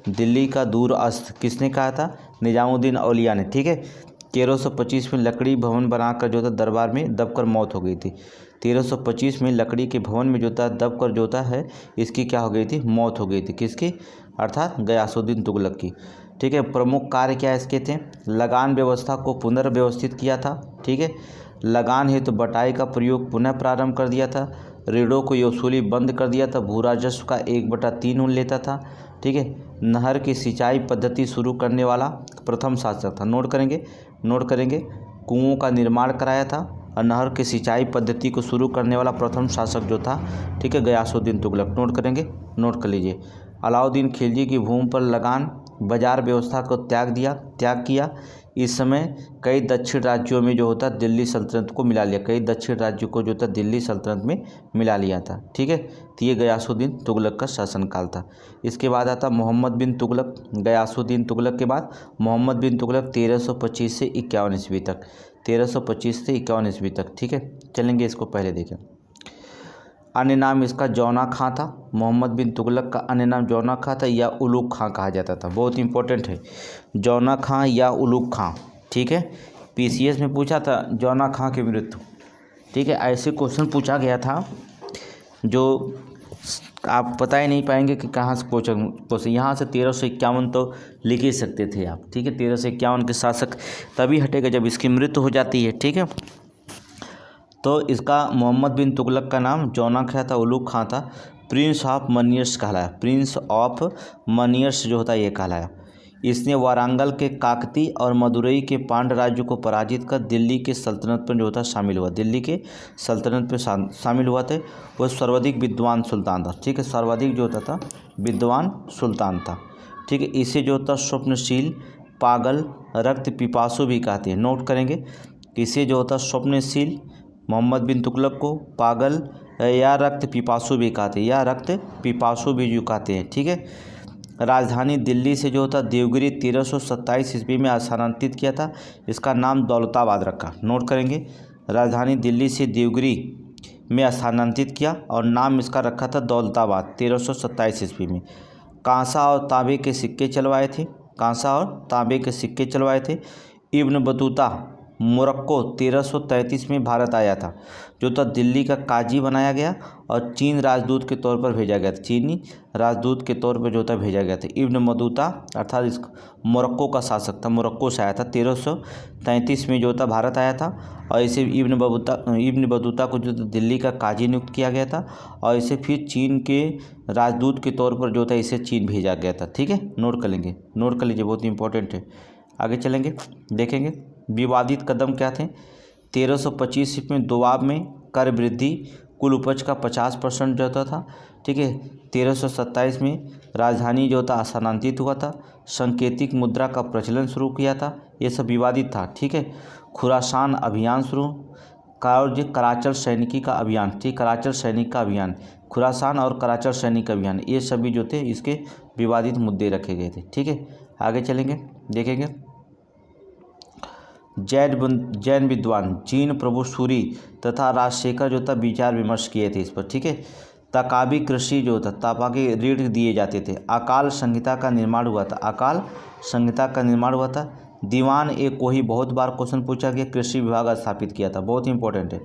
दिल्ली का दूर अस्त किसने कहा था, निजामुद्दीन औलिया ने। ठीक है, 1325 में लकड़ी भवन बनाकर जो था दरबार में दबकर मौत हो गई थी। 1325 में लकड़ी के भवन में जो था दबकर जो है इसकी क्या हो गई थी, मौत हो गई थी। किसकी, अर्थात गयासुद्दीन तुगलक की। ठीक है, प्रमुख कार्य क्या इसके थे, लगान व्यवस्था को पुनर्व्यवस्थित किया था। ठीक है, लगान हेतु बटाई का प्रयोग पुनः प्रारंभ कर दिया था। ऋणों को वसूली बंद कर दिया था। भू राजस्व का 1/3 लेता था। ठीक है, नहर की सिंचाई पद्धति शुरू करने वाला प्रथम शासक था। नोट करेंगे, नोट करेंगे। कुओं का निर्माण कराया था और नहर की सिंचाई पद्धति को शुरू करने वाला प्रथम शासक जो था, ठीक है, गयासुद्दीन तुगलक। नोट करेंगे, नोट कर लीजिए। अलाउद्दीन खिलजी की भूमि पर लगान बाजार व्यवस्था को त्याग किया। इस समय कई दक्षिण राज्यों में जो होता दिल्ली सल्तनत को मिला लिया, कई दक्षिण राज्यों को जो था दिल्ली सल्तनत में मिला लिया था, ठीक है। तो ये गयासुद्दीन तुगलक का शासनकाल था। इसके बाद आता मोहम्मद बिन तुगलक। गयासुद्दीन तुगलक के बाद मोहम्मद बिन तुगलक 1325 से 51 ईस्वी तक, 1325 से 51 ईस्वी तक, ठीक है। चलेंगे, इसको पहले देखें। अन्य नाम इसका जौना खां था। मोहम्मद बिन तुगलक का अन्य नाम जौना खां था या उलूग खां कहा जाता था। बहुत इंपॉर्टेंट है, जौना खां या उलूग खां, ठीक है। पीसीएस में पूछा था जौना खां की मृत्यु, ठीक है। ऐसे क्वेश्चन पूछा गया था जो आप पता ही नहीं पाएंगे कि कहाँ से पूछा। यहाँ से 1351 तो लिख ही सकते थे आप, ठीक है। 1351 के शासक तभी हटेगा जब इसकी मृत्यु हो जाती है, ठीक है। तो इसका मोहम्मद बिन तुगलक का नाम जौना खां था, उलूग खां था। प्रिंस ऑफ मनियर्स कहलाया, प्रिंस ऑफ मनियर्स जो होता है ये कहलाया। इसने वारंगल के काकती और मदुरई के पांड्य राज्य को पराजित कर दिल्ली के सल्तनत पर जो होता शामिल हुआ, दिल्ली के सल्तनत पर शामिल हुआ थे। वह सर्वाधिक विद्वान सुल्तान था, ठीक है। सर्वाधिक जो होता था विद्वान सुल्तान था, ठीक है। इसे जो होता स्वप्नशील, पागल, रक्त पिपासु भी कहते हैं। नोट करेंगे, इसे जो होता स्वप्नशील मोहम्मद बिन तुगलक को पागल या रक्त पिपासु भी कहते हैं, या रक्त पिपासु भी जो कहते हैं, ठीक है। राजधानी दिल्ली से जो होता देवगिरी 1327 ईस्वी में स्थानांतरित किया था। इसका नाम दौलताबाद रखा। नोट करेंगे, राजधानी दिल्ली से देवगिरी में स्थानांतरित किया और नाम इसका रखा था दौलताबाद 1327 ईस्वी में। कांसा और तांबे के सिक्के चलवाए थे, कांसा और तांबे के सिक्के चलवाए थे। इब्न बतूता मोरक्को 1333 में भारत आया था, जो था दिल्ली का काजी बनाया गया और चीन राजदूत के तौर पर भेजा गया था, चीनी राजदूत के तौर पर जो था भेजा गया था। इब्न बतूता अर्थात इस मोरक्को का शासक था, मोरक्को से आया था, 1333 में जो था भारत आया था। और इसे इब्न बतूता को जो दिल्ली का काजी नियुक्त किया गया था और इसे फिर चीन के राजदूत के तौर पर जो था इसे चीन भेजा गया था, ठीक है। नोट कर लेंगे, नोट कर लीजिए, बहुत इंपॉर्टेंट है। आगे चलेंगे, देखेंगे विवादित कदम क्या थे। 1325 में दोआब में कर वृद्धि कुल उपज का 50% जो होता था, ठीक है। 1327 में राजधानी जो था स्थानांतरित हुआ था। सांकेतिक मुद्रा का प्रचलन शुरू किया था, ये सब विवादित था, ठीक है। खुरासान अभियान शुरू, कराचल सैनिकी का अभियान, ठीक, कराचल सैनिक का अभियान, खुरासान और कराचल सैनिक अभियान, ये सभी जो थे इसके विवादित मुद्दे रखे गए थे, ठीक है। आगे चलेंगे, देखेंगे जैन विद्वान जीन प्रभु सूरी तथा राजशेखर जो था विचार विमर्श किए थे इस पर, ठीक है। तकाबी कृषि जो था, ताबाकी ऋण दिए जाते थे। अकाल संहिता का निर्माण हुआ था, अकाल संहिता का निर्माण हुआ था। दीवान ए कोही, बहुत बार क्वेश्चन पूछा गया, कृषि विभाग स्थापित किया था, बहुत इंपॉर्टेंट है।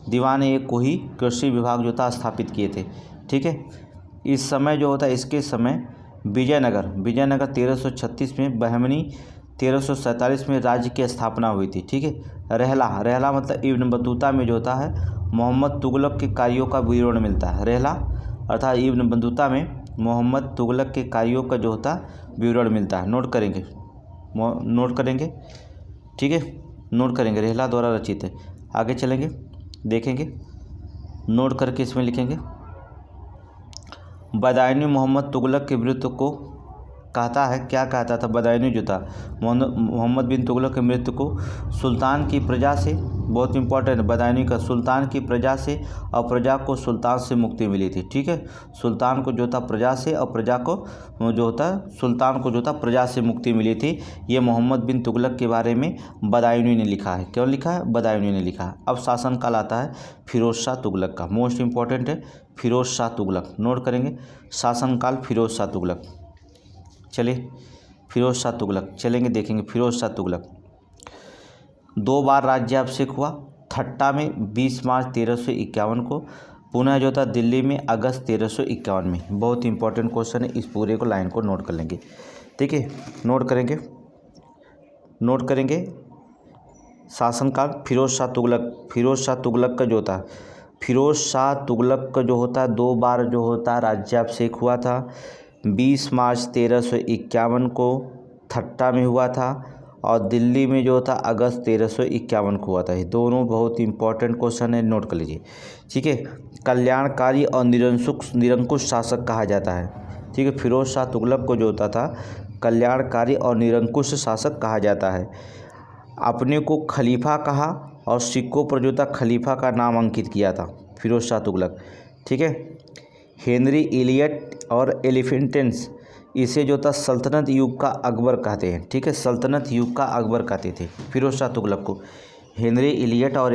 दीवान ए कोही कृषि विभाग जो था स्थापित किए थे, ठीक है। इस समय जो होता है, इसके समय विजयनगर 1336 में, बहमनी 1347 में राज्य की स्थापना हुई थी, ठीक है। रहला मतलब इब्न बतूता में जो होता है मोहम्मद तुगलक के कार्यों का विवरण मिलता है। रहला अर्थात इब्न बतूता में मोहम्मद तुगलक के कार्यों का जो होता विवरण मिलता है। नोट करेंगे, ठीक है, नोट करेंगे, रहला द्वारा रचित है। आगे चलेंगे, देखेंगे, नोट करके इसमें लिखेंगे। बदायूनी मोहम्मद तुगलक के मृत्यु को कहता है, क्या कहता था बदायूनी जो था मोहम्मद बिन तुगलक की मृत्यु को सुल्तान की प्रजा से, बहुत इंपॉर्टेंट बदायूनी का, सुल्तान की प्रजा से और प्रजा को सुल्तान से मुक्ति मिली थी, ठीक है। सुल्तान को जो था प्रजा से और प्रजा को जो होता सुल्तान को जो था प्रजा से मुक्ति मिली थी। ये मोहम्मद बिन तुगलक के बारे में बदायूनी ने लिखा है। क्यों लिखा है? बदायूनी ने लिखा है। अब शासनकाल आता है फिरोज शाह तुगलक का, मोस्ट इंपॉर्टेंट है फिरोज शाह तुगलक। नोट करेंगे शासनकाल फिरोज शाह तुगलक। चलिए फिरोज शाह तुगलक चलेंगे, देखेंगे फिरोज शाह तुगलक 2 बार राज्याभिषेक हुआ। ठट्टा में 20 मार्च 1351 को, पुनः जो था दिल्ली में अगस्त 1351 में। बहुत इंपॉर्टेंट क्वेश्चन है, इस पूरे को लाइन को नोट कर लेंगे, ठीक है। नोट करेंगे शासनकाल फिरोज शाह तुगलक। फिरोज शाह तुगलक का जो था, फिरोज शाह तुगलक का जो होता है 2 बार जो होता राज्याभिषेक हुआ था। 20 मार्च 1351 को ठट्टा में हुआ था और दिल्ली में जो था अगस्त 1351 को हुआ था। ये दोनों बहुत इंपॉर्टेंट क्वेश्चन है, नोट कर लीजिए। ठीक है, कल्याणकारी और निरंकुश शासक कहा जाता है। ठीक है, फिरोज शाह तुगलक को जो होता था कल्याणकारी और निरंकुश शासक कहा जाता है। अपने को खलीफा कहा और सिक्कों पर जो था खलीफा का नाम अंकित किया था फिरोज शाह तुगलक। ठीक है, हेनरी इलियट और एलिफेंटेंस इसे जो था सल्तनत युग का अकबर कहते हैं। ठीक है, सल्तनत युग का अकबर कहते थे फिरोज शाह तुगलक को। हेनरी इलियट और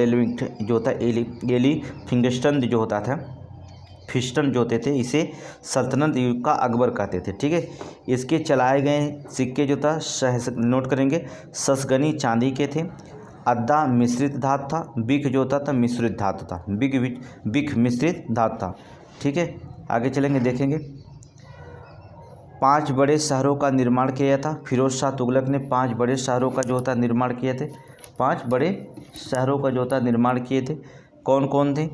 जो था एलिफिंगस्टन जो होता था, फिस्टन जो होते थे, इसे सल्तनत युग का अकबर कहते थे। ठीक है, इसके चलाए गए सिक्के जो था नोट करेंगे, ससगनी चांदी के थे, अद्दा मिश्रित धातु था, बिक जो होता था मिश्रित धातु था, बिक मिश्रित धातु था। ठीक है, आगे चलेंगे देखेंगे। 5 बड़े शहरों का निर्माण किया था। फिरोज शाह तुगलक ने 5 बड़े शहरों का जो होता निर्माण किए थे। 5 बड़े शहरों का जो होता निर्माण किए थे। कौन कौन थे?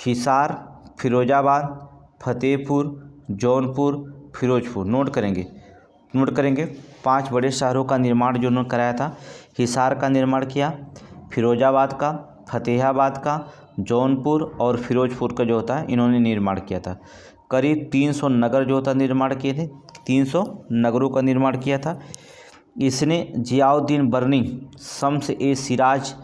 हिसार, फिरोजाबाद, फतेहपुर, जौनपुर, फिरोजपुर। नोट करेंगे 5 बड़े शहरों का निर्माण जो उन्होंने कराया था। हिसार का निर्माण किया, फिरोजाबाद का, फतेहाबाद का, जौनपुर और फिरोजपुर का जो होता है इन्होंने निर्माण किया था। करीब 300 नगर जो होता निर्माण किए थे। 300 नगरों का निर्माण किया था। इसने जियाउद्दीन बर्नी, शम्स ए सिराज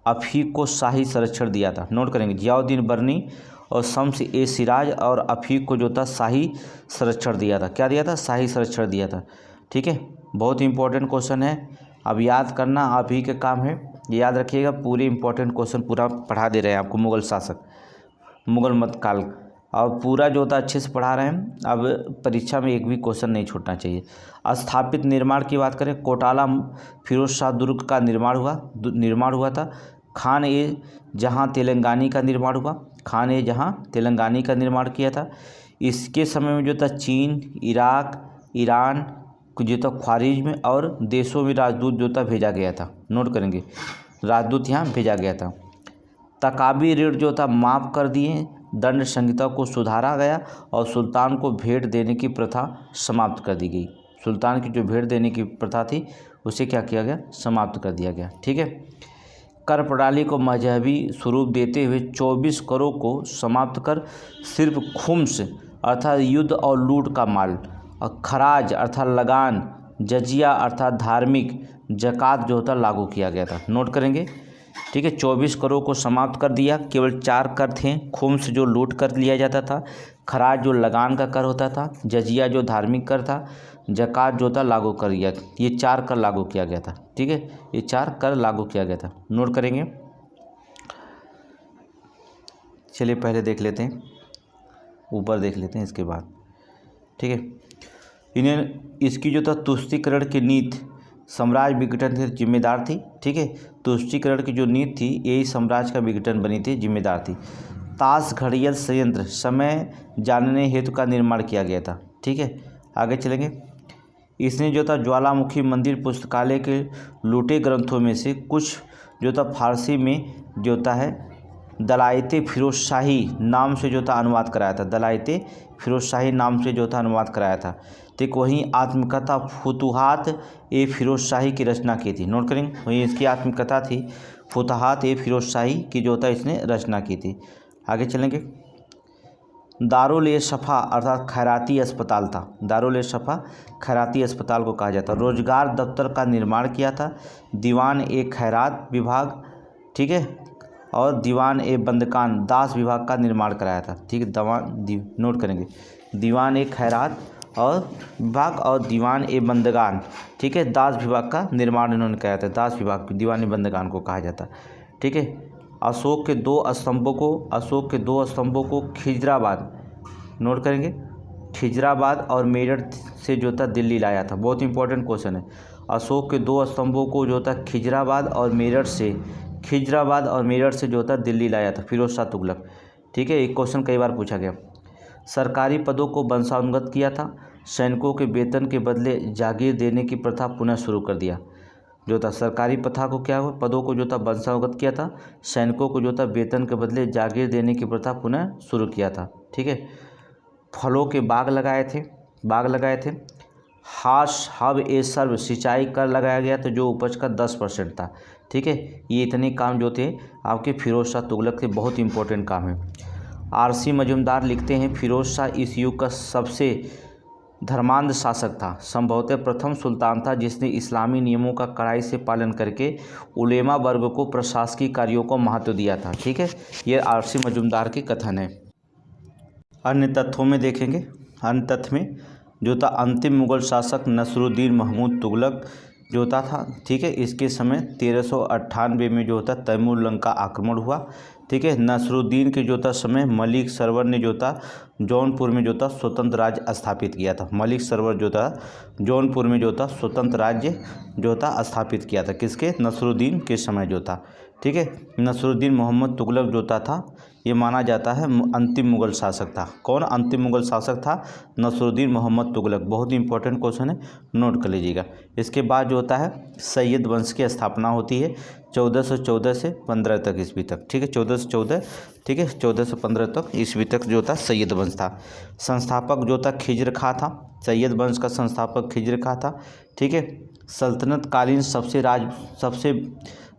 अफीक को शाही संरक्षण दिया था। नोट करेंगे, जियाउद्दीन बर्नी और शम्स ए सिराज और अफीक को जो था शाही संरक्षण दिया था। क्या दिया था? शाही संरक्षण दिया था। ठीक है, बहुत इंपॉर्टेंट क्वेश्चन है, अब याद करना आप ही के काम है। याद रखिएगा, पूरे इंपॉर्टेंट क्वेश्चन पूरा पढ़ा दे रहे हैं आपको, मुगल शासक, मुगल मध्यकाल, और पूरा जो होता अच्छे से पढ़ा रहे हैं। अब परीक्षा में एक भी क्वेश्चन नहीं छूटना चाहिए। स्थापित निर्माण की बात करें, कोटाला फिरोज शाह दुर्ग का निर्माण हुआ था। खान ए जहां तेलंगानी का निर्माण हुआ, खान ए जहां तेलंगानी का निर्माण किया था। इसके समय में जो था चीन, इराक, ईरान जो था ख्वारिज्म और देशों में राजदूत जो था भेजा गया था। नोट करेंगे, राजदूत यहाँ भेजा गया था। तकाबी ऋण जो था माफ़ कर दिए, दंड संहिता को सुधारा गया और सुल्तान को भेंट देने की प्रथा समाप्त कर दी गई। सुल्तान की जो भेंट देने की प्रथा थी उसे क्या किया गया? समाप्त कर दिया गया। ठीक है, कर प्रणाली को मजहबी स्वरूप देते हुए 24 करों को समाप्त कर सिर्फ खुम्स अर्थात युद्ध और लूट का माल, और खराज अर्थात लगान, जजिया अर्थात धार्मिक, जक़ात जो होता लागू किया गया था। नोट करेंगे। ठीक है, 24 करों को समाप्त कर दिया। केवल 4 कर थे, खुम्स जो लूट कर लिया जाता था, खराज जो लगान का कर होता था, जजिया जो धार्मिक कर था, जक़ात जो था लागू कर दिया। ये 4 कर लागू किया गया था। ठीक है, ये 4 कर लागू किया गया था। नोट करेंगे। चलिए पहले देख लेते हैं, ऊपर देख लेते हैं इसके बाद। ठीक है, इसकी जो था तुष्टीकरण की नीति साम्राज्य विघटन से जिम्मेदार थी। ठीक है, तुष्टीकरण की जो नीति थी यही साम्राज्य का विघटन बनी थी, जिम्मेदार थी। ताश घड़ियाल संयंत्र समय जानने हेतु का निर्माण किया गया था। ठीक है, आगे चलेंगे। इसने जो था ज्वालामुखी मंदिर पुस्तकालय के लूटे ग्रंथों में से कुछ जो था फारसी में जो होता है दलाइते फिरोज शाही नाम से जो था अनुवाद कराया था। दलाइते फिरोज शाही नाम से जो था अनुवाद कराया था। ठीक, वहीं आत्मकथा फुतुहात ए फिरोज शाही की रचना की थी। नोट करेंगे, वहीं इसकी आत्मकथा थी फुतुहात ए फिरोज शाही की जो था इसने रचना की थी। आगे चलेंगे। दारुल ए शफ़ा अर्थात खैराती अस्पताल था। दारुल ए शफ़ा खैराती अस्पताल को कहा जाता है। रोजगार दफ्तर का निर्माण किया था। दीवान ए खैरात विभाग, ठीक है, और दीवान ए बंदकान दास विभाग का निर्माण कराया था। ठीक है, नोट करेंगे, दीवान ए खैरात और विभाग और दीवान ए बंदगान, ठीक है, दास विभाग का निर्माण इन्होंने कराया था। दास विभाग दीवान ए बंदगान को कहा जाता। ठीक है, अशोक के दो स्तंभों को खिजराबाद, नोट करेंगे, खिजराबाद और मेरठ से जो था दिल्ली लाया था। बहुत इंपॉर्टेंट क्वेश्चन है। अशोक के 2 स्तंभों को जो था खिजराबाद और मेरठ से जो था दिल्ली लाया था फिरोज शाह तुगलक। ठीक है, एक क्वेश्चन कई बार पूछा गया। सरकारी पदों को वंशानुगत किया था। सैनिकों के वेतन के बदले जागीर देने की प्रथा पुनः शुरू कर दिया। जो था सरकारी प्रथा को क्या हुआ, पदों को जो था वंशानुगत किया था। सैनिकों को जो था वेतन के बदले जागीर देने की प्रथा पुनः शुरू किया था। ठीक है, फलों के बाग लगाए थे। हाश हब ए सर्व सिंचाई कर लगाया गया तो जो उपज का 10% था। ठीक है, ये इतने काम जो थे आपके फिरोज शाह तुगलक के बहुत इंपॉर्टेंट काम है। आरसी मजूमदार लिखते हैं फिरोज शाह इस युग का सबसे धर्मांध शासक था, संभवतः प्रथम सुल्तान था जिसने इस्लामी नियमों का कड़ाई से पालन करके उलेमा वर्ग को प्रशासकीय कार्यों को महत्व दिया था। ठीक है, ये आरसी मजूमदार की कथन है। अन्य तथ्यों में देखेंगे, अन्य तथ्य में जो था अंतिम मुगल शासक नसरुद्दीन महमूद तुगलक जो था। ठीक है, इसके समय 1398 में जो था तैमूर लंग का आक्रमण हुआ। ठीक है, नसरुद्दीन के जो था समय मलिक सरवर ने जो था जौनपुर में जो था स्वतंत्र राज्य स्थापित किया था। मलिक सरवर जो था जौनपुर में जो था स्वतंत्र राज्य जो था स्थापित किया था, किसके? नसरुद्दीन के समय जो था। ठीक है, नसरुद्दीन मोहम्मद तुगलक जो था ये माना जाता है अंतिम मुगल शासक था। कौन अंतिम मुगल शासक था? नसरुद्दीन मोहम्मद तुगलक। बहुत ही इंपॉर्टेंट क्वेश्चन है, नोट कर लीजिएगा। इसके बाद जो होता है सैयद वंश की स्थापना होती है 1414 से 15 तक ईस्वी तक। ठीक है, 1414, ठीक है, 1415 तक ईस्वी तक जो था सैयद वंश था। संस्थापक जो था खिज्र खां था। सैयद वंश का संस्थापक खिज्र खां था। ठीक है, सल्तनत कालीन सबसे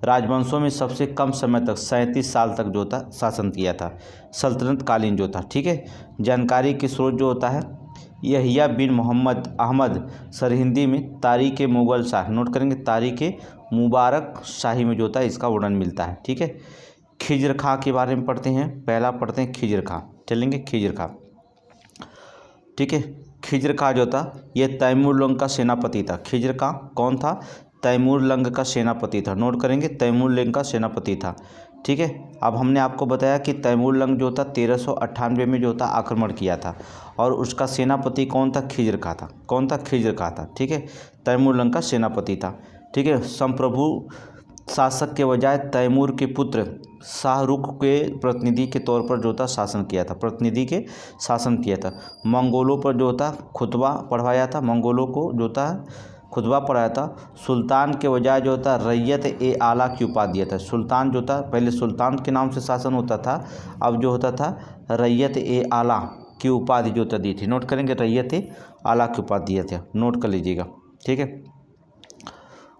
राजवंशों में सबसे कम समय तक 37 साल तक जो था शासन किया था, सल्तनत कालीन जो था। ठीक है, जानकारी के स्रोत जो होता है यहिया बिन मोहम्मद अहमद सरहिंदी में तारीख मुगल शाह, नोट करेंगे तारीख मुबारक शाही में जो था इसका वर्णन मिलता है। ठीक है, खिज्र खां के बारे में पढ़ते हैं। पहला पढ़ते हैं खिज्र खां, चलेंगे खिज्र खां। ठीक है, खिज्र खां जो था यह तैमूर लंग का सेनापति था। खिज्र खां कौन था? तैमूर लंग का सेनापति था। नोट करेंगे तैमूर लंग का सेनापति था। ठीक है, अब हमने आपको बताया कि तैमूर लंग जो था 1398 में जो था आक्रमण किया था और उसका सेनापति कौन था? खिज्र खां था। कौन था? खिज्र खां था। ठीक है, तैमूर लंग का सेनापति था। ठीक है, संप्रभु शासक के बजाय तैमूर के पुत्र शाहरुख के प्रतिनिधि के तौर पर जो था शासन किया था, प्रतिनिधि के शासन किया था। मंगोलों पर जो था खुतबा पढ़वाया था, मंगोलों को जो था खुतबा पढ़ाया था। सुल्तान के बजाय जो था रैयत ए आला की उपाधि दिया था। सुल्तान जो था पहले सुल्तान के नाम से शासन होता था, अब जो होता था रैयत ए आला की उपाधि जो था दी थी। नोट करेंगे रैयत ए आला की उपाधि दिया था, नोट कर लीजिएगा। ठीक है,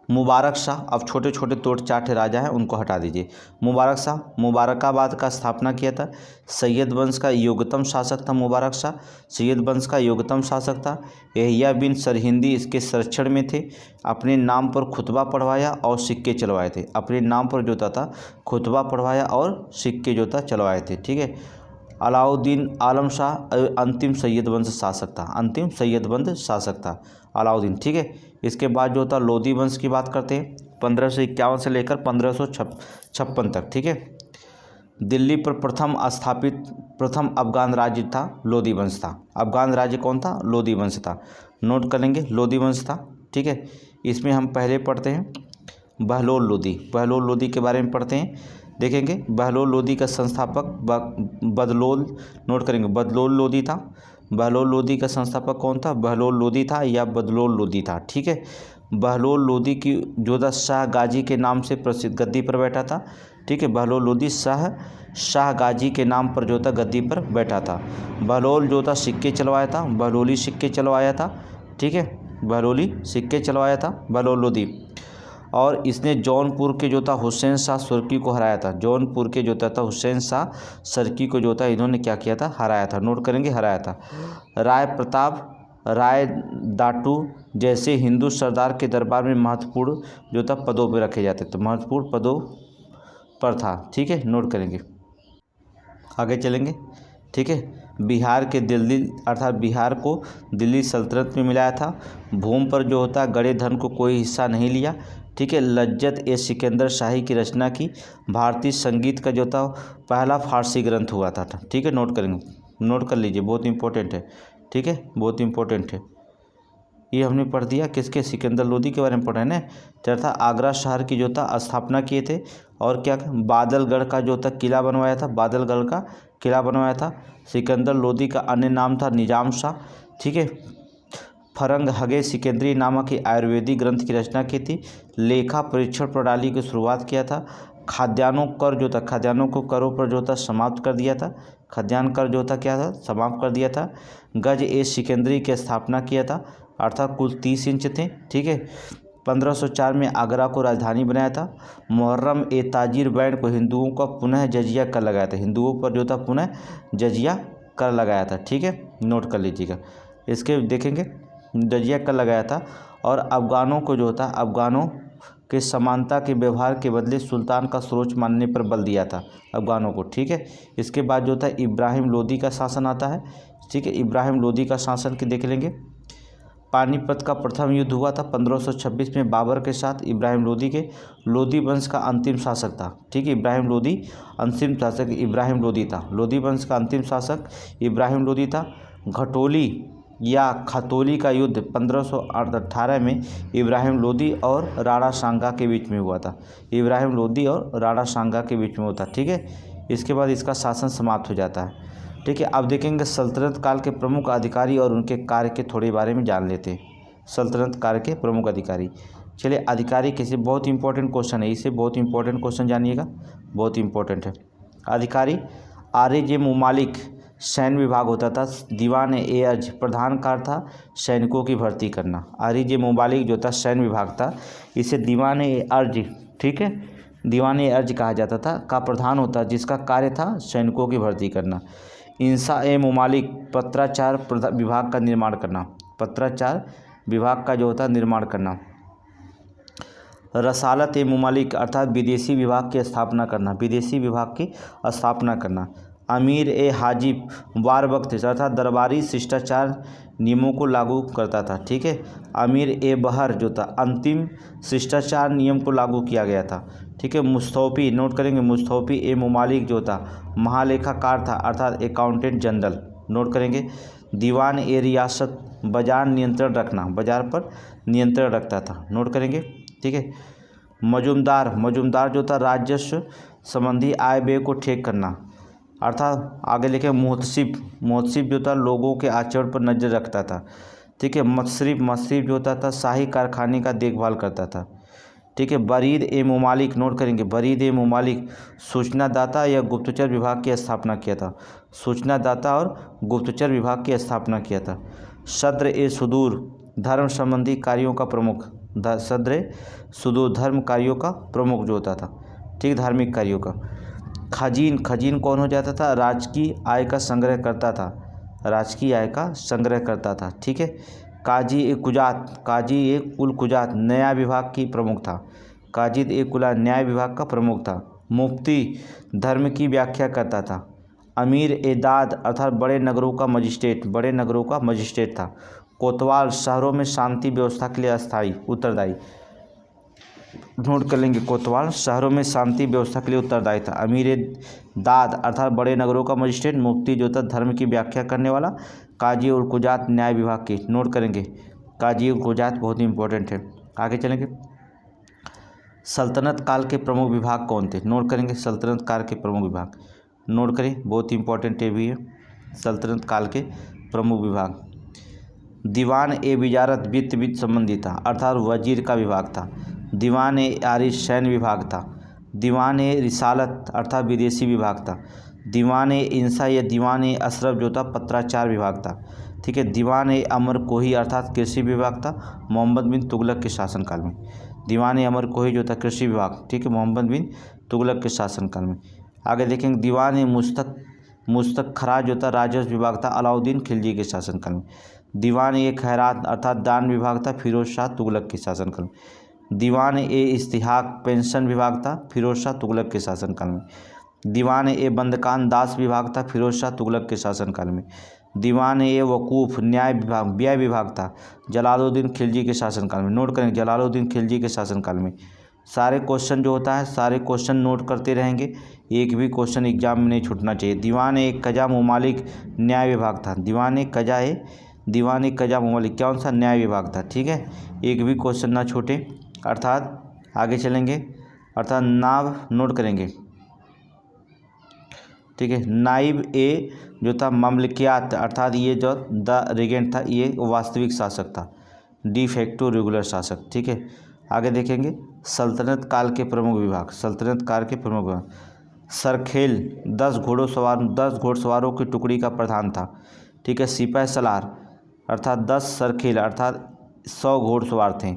मुबारक शाह, अब छोटे छोटे तोड़ चाटे राजा हैं उनको हटा दीजिए। मुबारक शाह मुबारकाबाद का स्थापना किया था। सैयद वंश का योग्यतम शासक था मुबारक शाह, सैयद वंश का योग्यतम शासक था। यहिया बिन सरहिंदी इसके संरक्षण में थे। अपने नाम पर खुतबा पढ़वाया और सिक्के चलवाए थे। अपने नाम पर जो था खुतबा पढ़वाया और सिक्के जो था चलवाए थे। ठीक है, अलाउद्दीन आलम शाह अंतिम सैयद वंश शासक था। अंतिम सैयद वंश शासक था अलाउद्दीन। ठीक है, इसके बाद जो था लोधी वंश की बात करते हैं 1551 से लेकर 1556 तक। ठीक है, दिल्ली पर प्रथम अफगान राज्य था लोधी वंश था। अफगान राज्य कौन था? लोधी वंश था। नोट कर लेंगे लोधी वंश था। ठीक है, इसमें हम पहले पढ़ते हैं बहलोल लोधी। बहलोल लोधी के बारे में पढ़ते हैं, देखेंगे। बहलोल लोधी का संस्थापक बदलोल, नोट करेंगे बदलोल लोधी था। बहलोल लोधी का संस्थापक कौन था? बहलोल लोधी था या बदलोल लोधी था। ठीक है, बहलोल लोधी की जोधा शाह गाजी के नाम से प्रसिद्ध गद्दी पर बैठा था। ठीक है, बहलोल लोधी शाह गाजी के नाम पर जो था गद्दी पर बैठा था। बहलोल जो था सिक्के चलवाया था, बहलोली सिक्के चलवाया था। ठीक है, बहलोली सिक्के चलवाया था बहलोल लोधी। और इसने जौनपुर के जो था हुसैन शाह सुर्की को हराया था। जौनपुर के जो था हुसैन शाह सुर्की को जो था इन्होंने क्या किया था? हराया था। नोट करेंगे हराया था। राय प्रताप राय दाटू जैसे हिंदू सरदार के दरबार में महत्वपूर्ण जो था पदों पर रखे जाते थे, महत्वपूर्ण पदों पर था। ठीक है, नोट करेंगे, आगे चलेंगे। ठीक है, बिहार के दिल्ली अर्थात बिहार को दिल्ली सल्तनत में मिलाया था। भूमि पर जो होता गड़े धन को कोई हिस्सा नहीं लिया। ठीक है, लज्जत ए सिकंदर शाही की रचना की। भारतीय संगीत का जो था पहला फारसी ग्रंथ हुआ था। ठीक है, नोट करेंगे, नोट कर लीजिए, बहुत इंपॉर्टेंट है। ठीक है, बहुत इंपॉर्टेंट है। ये हमने पढ़ दिया किसके? सिकंदर लोदी के बारे में पढ़ा है ना। चौथा आगरा शहर की जो था स्थापना किए थे। और क्या? बादलगढ़ का जो था किला बनवाया था, बादलगढ़ का किला बनवाया था। सिकंदर लोदी का अन्य नाम था निजाम शाह। ठीक है, फरंग हगे सिकंदरी नामक की आयुर्वेदिक ग्रंथ की रचना की थी। लेखा परीक्षण प्रणाली की शुरुआत किया था। खाद्यान्नों कर जो था, खाद्यान्नों को करों पर जो था समाप्त कर दिया था। खाद्यान्न कर जो था क्या था, समाप्त कर दिया था। गज ए सिकंदरी की स्थापना किया था, अर्थात कुल 30 इंच थे, ठीक है। 1504 में आगरा को राजधानी बनाया था। मुहर्रम ए ताजिर बैंड को हिंदुओं का पुनः जजिया कर लगाया था, हिंदुओं पर जो था पुनः जजिया कर लगाया था, ठीक है, नोट कर लीजिएगा। इसके देखेंगे जजिया कर लगाया था। और अफगानों को जो था, अफगानों के समानता के व्यवहार के बदले सुल्तान का सर्वोच्च मानने पर बल दिया था अफगानों को, ठीक है। इसके बाद जो था इब्राहिम लोदी का शासन आता है, ठीक है। इब्राहिम लोदी का शासन के देख लेंगे। पानीपत का प्रथम युद्ध हुआ था 1526 में बाबर के साथ। इब्राहिम लोदी के लोदी वंश का अंतिम शासक था, ठीक है। इब्राहिम लोदी अंतिम शासक इब्राहिम लोदी था, लोदी वंश का अंतिम शासक इब्राहिम लोदी था। घटोली या खतौली का युद्ध 1518 में इब्राहिम लोदी और राणा सांगा के बीच में हुआ था, इब्राहिम लोदी और राणा सांगा के बीच में होता, ठीक है। इसके बाद इसका शासन समाप्त हो जाता है, ठीक है। अब देखेंगे सल्तनत काल के प्रमुख अधिकारी और उनके कार्य के थोड़े बारे में जान लेते हैं। सल्तनत काल के प्रमुख अधिकारी, चलिए अधिकारी किसी, बहुत इंपॉर्टेंट क्वेश्चन है, इसे बहुत इंपॉर्टेंट क्वेश्चन जानिएगा, बहुत इंपॉर्टेंट है। अधिकारी आर जे मुमालिक सैन्य विभाग होता था। दीवान ए अर्ज प्रधान कार्य था सैनिकों की भर्ती करना। आर जे मुमालिक जो था सैन्य विभाग था, इसे दीवान ए अर्ज, ठीक है, दीवान ए अर्ज कहा जाता था, का प्रधान होता, जिसका कार्य था सैनिकों की भर्ती करना। इंसा ए मुमालिक पत्राचार विभाग का निर्माण करना, पत्राचार विभाग का जो होता है निर्माण करना। रसालत ए मुमालिक अर्थात विदेशी विभाग की स्थापना करना, विदेशी विभाग की स्थापना करना। अमीर ए हाजिब वार वक्त अर्थात दरबारी शिष्टाचार नियमों को लागू करता था, ठीक है। अमीर ए बहर जो था अंतिम शिष्टाचार नियम को लागू किया गया था, ठीक है। मुस्तौफी, नोट करेंगे, मुस्तौफी ए मुमालिक जो था महालेखाकार था अर्थात अकाउंटेंट जनरल, नोट करेंगे। दीवान ए रियासत बाजार नियंत्रण रखना, बाजार पर नियंत्रण रखता था, नोट करेंगे, ठीक है। मजूमदार, मजूमदार जो था राजस्व संबंधी आय व्यय को ठेक करना, अर्थात आगे लिखे मुहतसिब, मुहतसिब जो था लोगों के आचरण पर नज़र रखता था, ठीक है। मसरिफ, मसरिफ जो होता था शाही कारखाने का देखभाल करता था, ठीक है। बरीद ए मुमालिक, नोट करेंगे, बरीद ए मुमालिक सूचनादाता या गुप्तचर विभाग की स्थापना किया था, सूचनादाता और गुप्तचर विभाग की स्थापना किया था। सद्र ए सुदूर धर्म संबंधी कार्यों का प्रमुख, सद्र सुदूर धर्म कार्यों का प्रमुख जो होता था, ठीक, धार्मिक कार्यों का। खजीन, खजीन कौन हो जाता था, राजकीय आय का संग्रह करता था, राजकीय आय का संग्रह करता था, ठीक है। काजी ए कुजात, काजी ए कुल कुजात न्याय विभाग की प्रमुख था, काजी ए कुला न्याय विभाग का प्रमुख था। मुफ्ती धर्म की व्याख्या करता था। अमीर ए दाद अर्थात बड़े नगरों का मजिस्ट्रेट, बड़े नगरों का मजिस्ट्रेट था। कोतवाल शहरों में शांति व्यवस्था के लिए अस्थायी उत्तरदायी, नोट कर लेंगे, कोतवाल शहरों में शांति व्यवस्था के लिए उत्तरदायी था। अमीर ए दाद अर्थात बड़े नगरों का मजिस्ट्रेट। मुफ्ती जो था धर्म की व्याख्या करने वाला। काजी और कुजात न्याय विभाग की, नोट करेंगे, काजी और कुजात बहुत इंपॉर्टेंट है। आगे चलेंगे, सल्तनत काल के प्रमुख विभाग कौन थे, नोट करेंगे, सल्तनत काल के प्रमुख विभाग, नोट करें, बहुत इंपॉर्टेंट है भी है। सल्तनत काल के प्रमुख विभाग, दीवान ए विजारत वित्त संबंधी था अर्थात वजीर का विभाग था। दीवान ए आरिश सैन्य विभाग था। दीवान ए रिसालत अर्थात विदेशी विभाग था। दीवान ए इंसा या दीवान ए अशरफ जो था पत्राचार विभाग था, ठीक है। दीवान ए अमर कोही अर्थात कृषि विभाग था मोहम्मद बिन तुगलक के शासनकाल में। दीवान ए अमर कोही जो था कृषि विभाग, ठीक है, मोहम्मद बिन तुगलक के शासनकाल में। आगे देखेंगे, दीवान ए मुस्तक खराज जो था राजस्व विभाग था अलाउद्दीन खिलजी के शासनकाल में। दीवान ए खैरात अर्थात दान विभाग था फिरोज शाह तुगलक के शासनकाल में। दीवान ए इस्तिहाक पेंशन विभाग था फिरोज शाह तुगलक के शासनकाल में। दीवान ए बंदकान दास विभाग था फिरोज शाह तुगलक के शासनकाल में। दीवान ए वकूफ़ न्याय विभाग व्यय विभाग था जलालुद्दीन खिलजी के शासनकाल में, नोट करेंगे, जलालुद्दीन खिलजी के शासनकाल में। सारे क्वेश्चन जो होता है सारे क्वेश्चन नोट करते रहेंगे, एक भी क्वेश्चन एग्जाम में नहीं छूटना चाहिए। दीवान ए कजा मुमालिक न्याय विभाग था, दीवान ए कजा मुमालिक कौन सा न्याय विभाग था, ठीक है, एक भी क्वेश्चन ना छूटे। अर्थात आगे चलेंगे, अर्थात नाब नोट करेंगे, ठीक है। नाइब ए जो था ममलिकियात अर्थात ये जो द रेगेंट था ये वास्तविक शासक था, डी फैक्टो रेगुलर शासक, ठीक है। आगे देखेंगे सल्तनत काल के प्रमुख विभाग, सल्तनत काल के प्रमुख विभाग, सरखेल 10 घोड़सवारों की टुकड़ी का प्रधान था। ठीक है। सिपह सलार अर्थात 10 सरखेल अर्थात 100 घोड़सवार थे।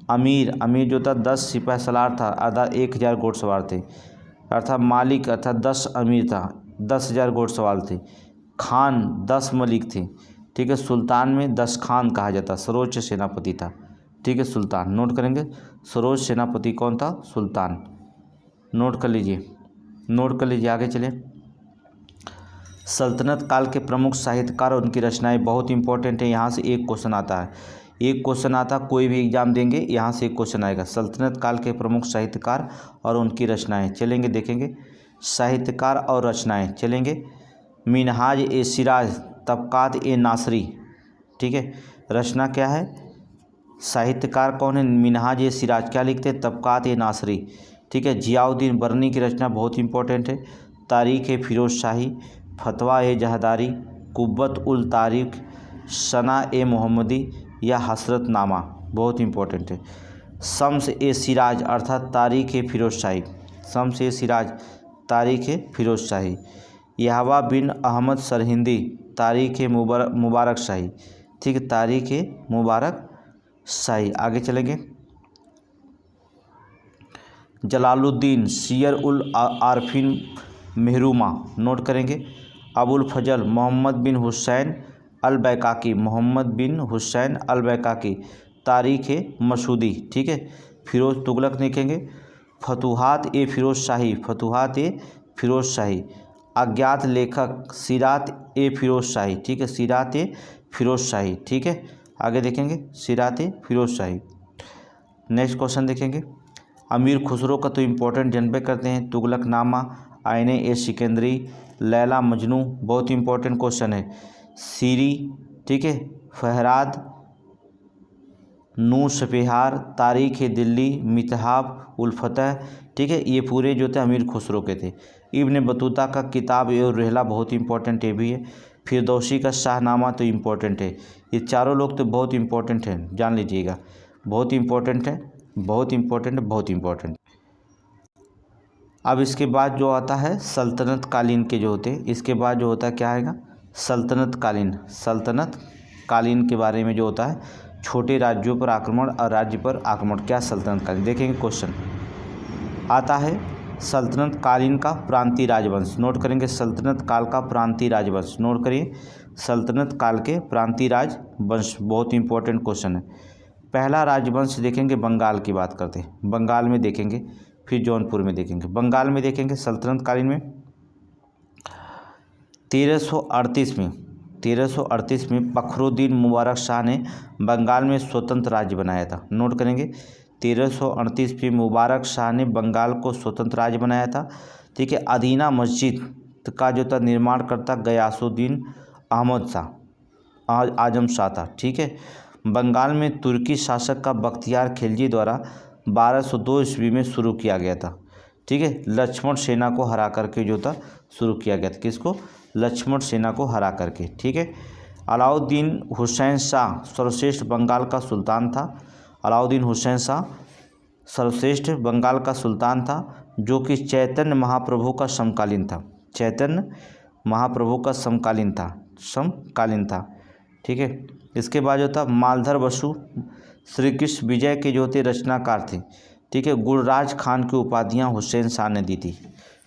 अमीर जो था 10 सिपह सलार था अर्थात 1000 घोड़सवार थे। अर्थात मालिक अर्थात 10 अमीर था, 10,000 घोड़सवार थे। खान 10 मलिक थे। ठीक है। सुल्तान में 10 खान कहा जाता, सर्वोच्च सेनापति था। ठीक है। सुल्तान नोट करेंगे, सर्वोच्च सेनापति कौन था? सुल्तान। नोट कर लीजिए, आगे चलें। सल्तनत काल के प्रमुख साहित्यकार और उनकी रचनाएं बहुत इंपॉर्टेंट है। यहाँ से एक क्वेश्चन आता है, कोई भी एग्जाम देंगे यहाँ से एक क्वेश्चन आएगा। सल्तनत काल के प्रमुख साहित्यकार और उनकी रचनाएं चलेंगे, देखेंगे। साहित्यकार और रचनाएं चलेंगे। मिनहाज ए सिराज, तबकात ए नासरी। ठीक है। रचना क्या है? साहित्यकार कौन है? मिनहाज ए सिराज। क्या लिखते हैं? तबकात ए नासरी। ठीक है। जियाउद्दीन बर्नी की रचना बहुत इंपॉर्टेंट है। तारीख़ ए फिरोज शाही, फतवा ए जहदारी, कुव्वत उल तारीख, सना ए मोहम्मदी या हसरतनामा बहुत इंपॉर्टेंट है। शम्स ए सिराज अर्थात तारीख़ ए फिरोज शाही, शम्स ए सिराज तारीख़ ए फिरोज शाही। यहवा बिन अहमद सरहिंदी तारीख़ ए मुबारक शाही। ठीक है। तारीख़ ए मुबारक शाही। आगे चलेंगे। जलालुद्दीन सियर उल आरफिन मेहरुमा नोट करेंगे। अबुल फजल मोहम्मद बिन हुसैन अल बैकाकी, मोहम्मद बिन हुसैन अल बैकाकी तारीख़ ए मसूदी। ठीक है। फिरोज तुगलक लिखेंगे। फतूहात ए फिरोज शाही, फतूहात ए फिरोज शाही। अज्ञात लेखक सीरात ए फिरोज शाही। ठीक है। सीरात ए फिरोज शाही। ठीक है। आगे देखेंगे सीरात ए फिरोज शाही। नेक्स्ट क्वेश्चन देखेंगे। अमीर खुसरो का तो इम्पोर्टेंट जनबे करते हैं। तुगलकनामा, आईने ए सिकंदरी, लैला मजनू बहुत इंपॉर्टेंट क्वेश्चन है। सीरी। ठीक है। फहराद, नू सपेहार, तारीख़ ए दिल्ली, मितहाब उल फतह। ठीक है। ये पूरे जो थे अमीर खुसरो के थे। इब्न बतूता का किताब ए रहला बहुत इंपॉर्टेंट है भी है। फिरदौसी का शाहनामा तो इम्पोर्टेंट है। ये चारों लोग तो बहुत इंपॉर्टेंट हैं, जान लीजिएगा। बहुत इंपॉर्टेंट है, बहुत इंपॉर्टेंट, बहुत इंपॉर्टेंट। अब इसके बाद जो आता है सल्तनत कालीन के जो होते हैं, इसके बाद जो होता है क्या आएगा? सल्तनत कालीन के बारे में जो होता है छोटे राज्यों पर आक्रमण और राज्य पर आक्रमण, क्या सल्तनत कालीन? देखेंगे क्वेश्चन आता है। सल्तनत कालीन का प्रांतीय राजवंश नोट करेंगे। सल्तनत काल का प्रांतीय राजवंश नोट करिए। सल्तनत काल के प्रांतीय राजवंश बहुत इंपॉर्टेंट क्वेश्चन है। पहला राजवंश देखेंगे, बंगाल की बात करते हैं। बंगाल में देखेंगे, फिर जौनपुर में देखेंगे। बंगाल में देखेंगे सल्तनत कालीन में 1338 में फखरुद्दीन मुबारक शाह ने बंगाल में स्वतंत्र राज्य बनाया था। नोट करेंगे 1338 में मुबारक शाह ने बंगाल को स्वतंत्र राज्य बनाया था। ठीक है। अदीना मस्जिद का जो था निर्माण करता गयासुद्दीन अहमद शाह आजम शाह था। ठीक है। बंगाल में तुर्की शासक का बख्तियार खिलजी द्वारा 1202 ईस्वी में शुरू किया गया था। ठीक है। लक्ष्मण सेना को हरा करके जो था शुरू किया गया था। किसको? लक्ष्मण सेना को हरा करके। ठीक है। अलाउद्दीन हुसैन शाह सर्वश्रेष्ठ बंगाल का सुल्तान था। अलाउद्दीन हुसैन शाह सर्वश्रेष्ठ बंगाल का सुल्तान था, जो कि चैतन्य महाप्रभु का समकालीन था। चैतन्य महाप्रभु का समकालीन था। ठीक है। इसके बाद जो था मालधर बसु श्री कृष्ण विजय के जो थे रचनाकार थे। ठीक है। गुलराज खान की उपाधियां हुसैन शाह ने दी थी।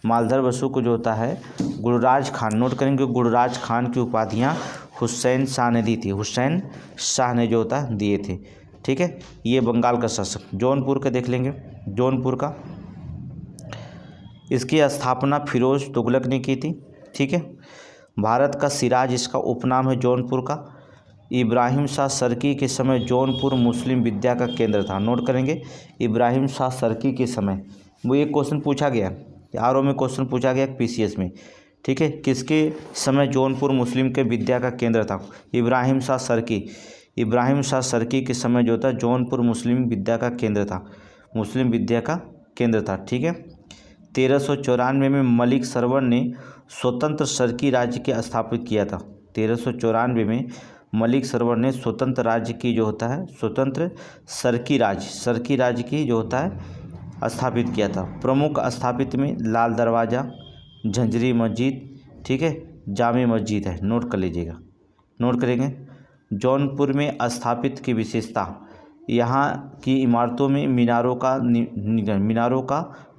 मालधर बसु को जो होता है गुलराज खान, नोट करेंगे, गुलराज खान की उपाधियां हुसैन शाह ने दी थी। हुसैन शाह ने जो होता है दिए थे। ठीक है। ये बंगाल का शासक। जौनपुर का देख लेंगे। जौनपुर का इसकी स्थापना फिरोज तुगलक ने की थी। ठीक है। भारत का सिराज इसका उपनाम है जौनपुर का। इब्राहिम शाह सरकी के समय जौनपुर मुस्लिम विद्या का केंद्र था। नोट करेंगे इब्राहिम शाह सरकी के समय, वो एक क्वेश्चन पूछा गया, आरओ में क्वेश्चन पूछा गया पीसीएस में। ठीक है। किसके समय जौनपुर मुस्लिम के विद्या का केंद्र था? इब्राहिम शाह सरकी। इब्राहिम शाह सरकी के समय जो था जौनपुर मुस्लिम विद्या का केंद्र था, मुस्लिम विद्या का केंद्र था। ठीक है। 1394 में मलिक सरवर ने स्वतंत्र सरकी राज्य के स्थापित किया था। 1394 में मलिक सरवर ने स्वतंत्र राज्य की जो होता है स्वतंत्र सरकी राज्य की जो होता है स्थापित किया था। प्रमुख स्थापित में लाल दरवाज़ा, झंझरी मस्जिद, ठीक है, जामे मस्जिद है, नोट कर लीजिएगा, नोट करेंगे। जौनपुर में स्थापित की विशेषता, यहाँ की इमारतों में मीनारों का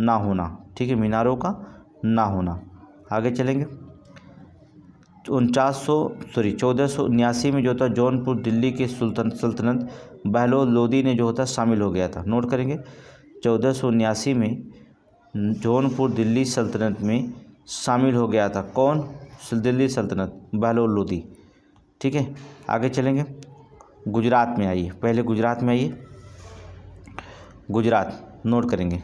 ना होना, ठीक है, मीनारों का ना होना। आगे चलेंगे। 1479 में जो था जौनपुर दिल्ली के सल्तनत बहलोल लोदी ने जो होता शामिल हो गया था, नोट करेंगे। 1479 में जौनपुर दिल्ली सल्तनत में शामिल हो गया था, कौन? दिल्ली सल्तनत, बहलोल लोदी, ठीक है। आगे चलेंगे। गुजरात में आइए, पहले गुजरात में आइए, गुजरात नोट करेंगे।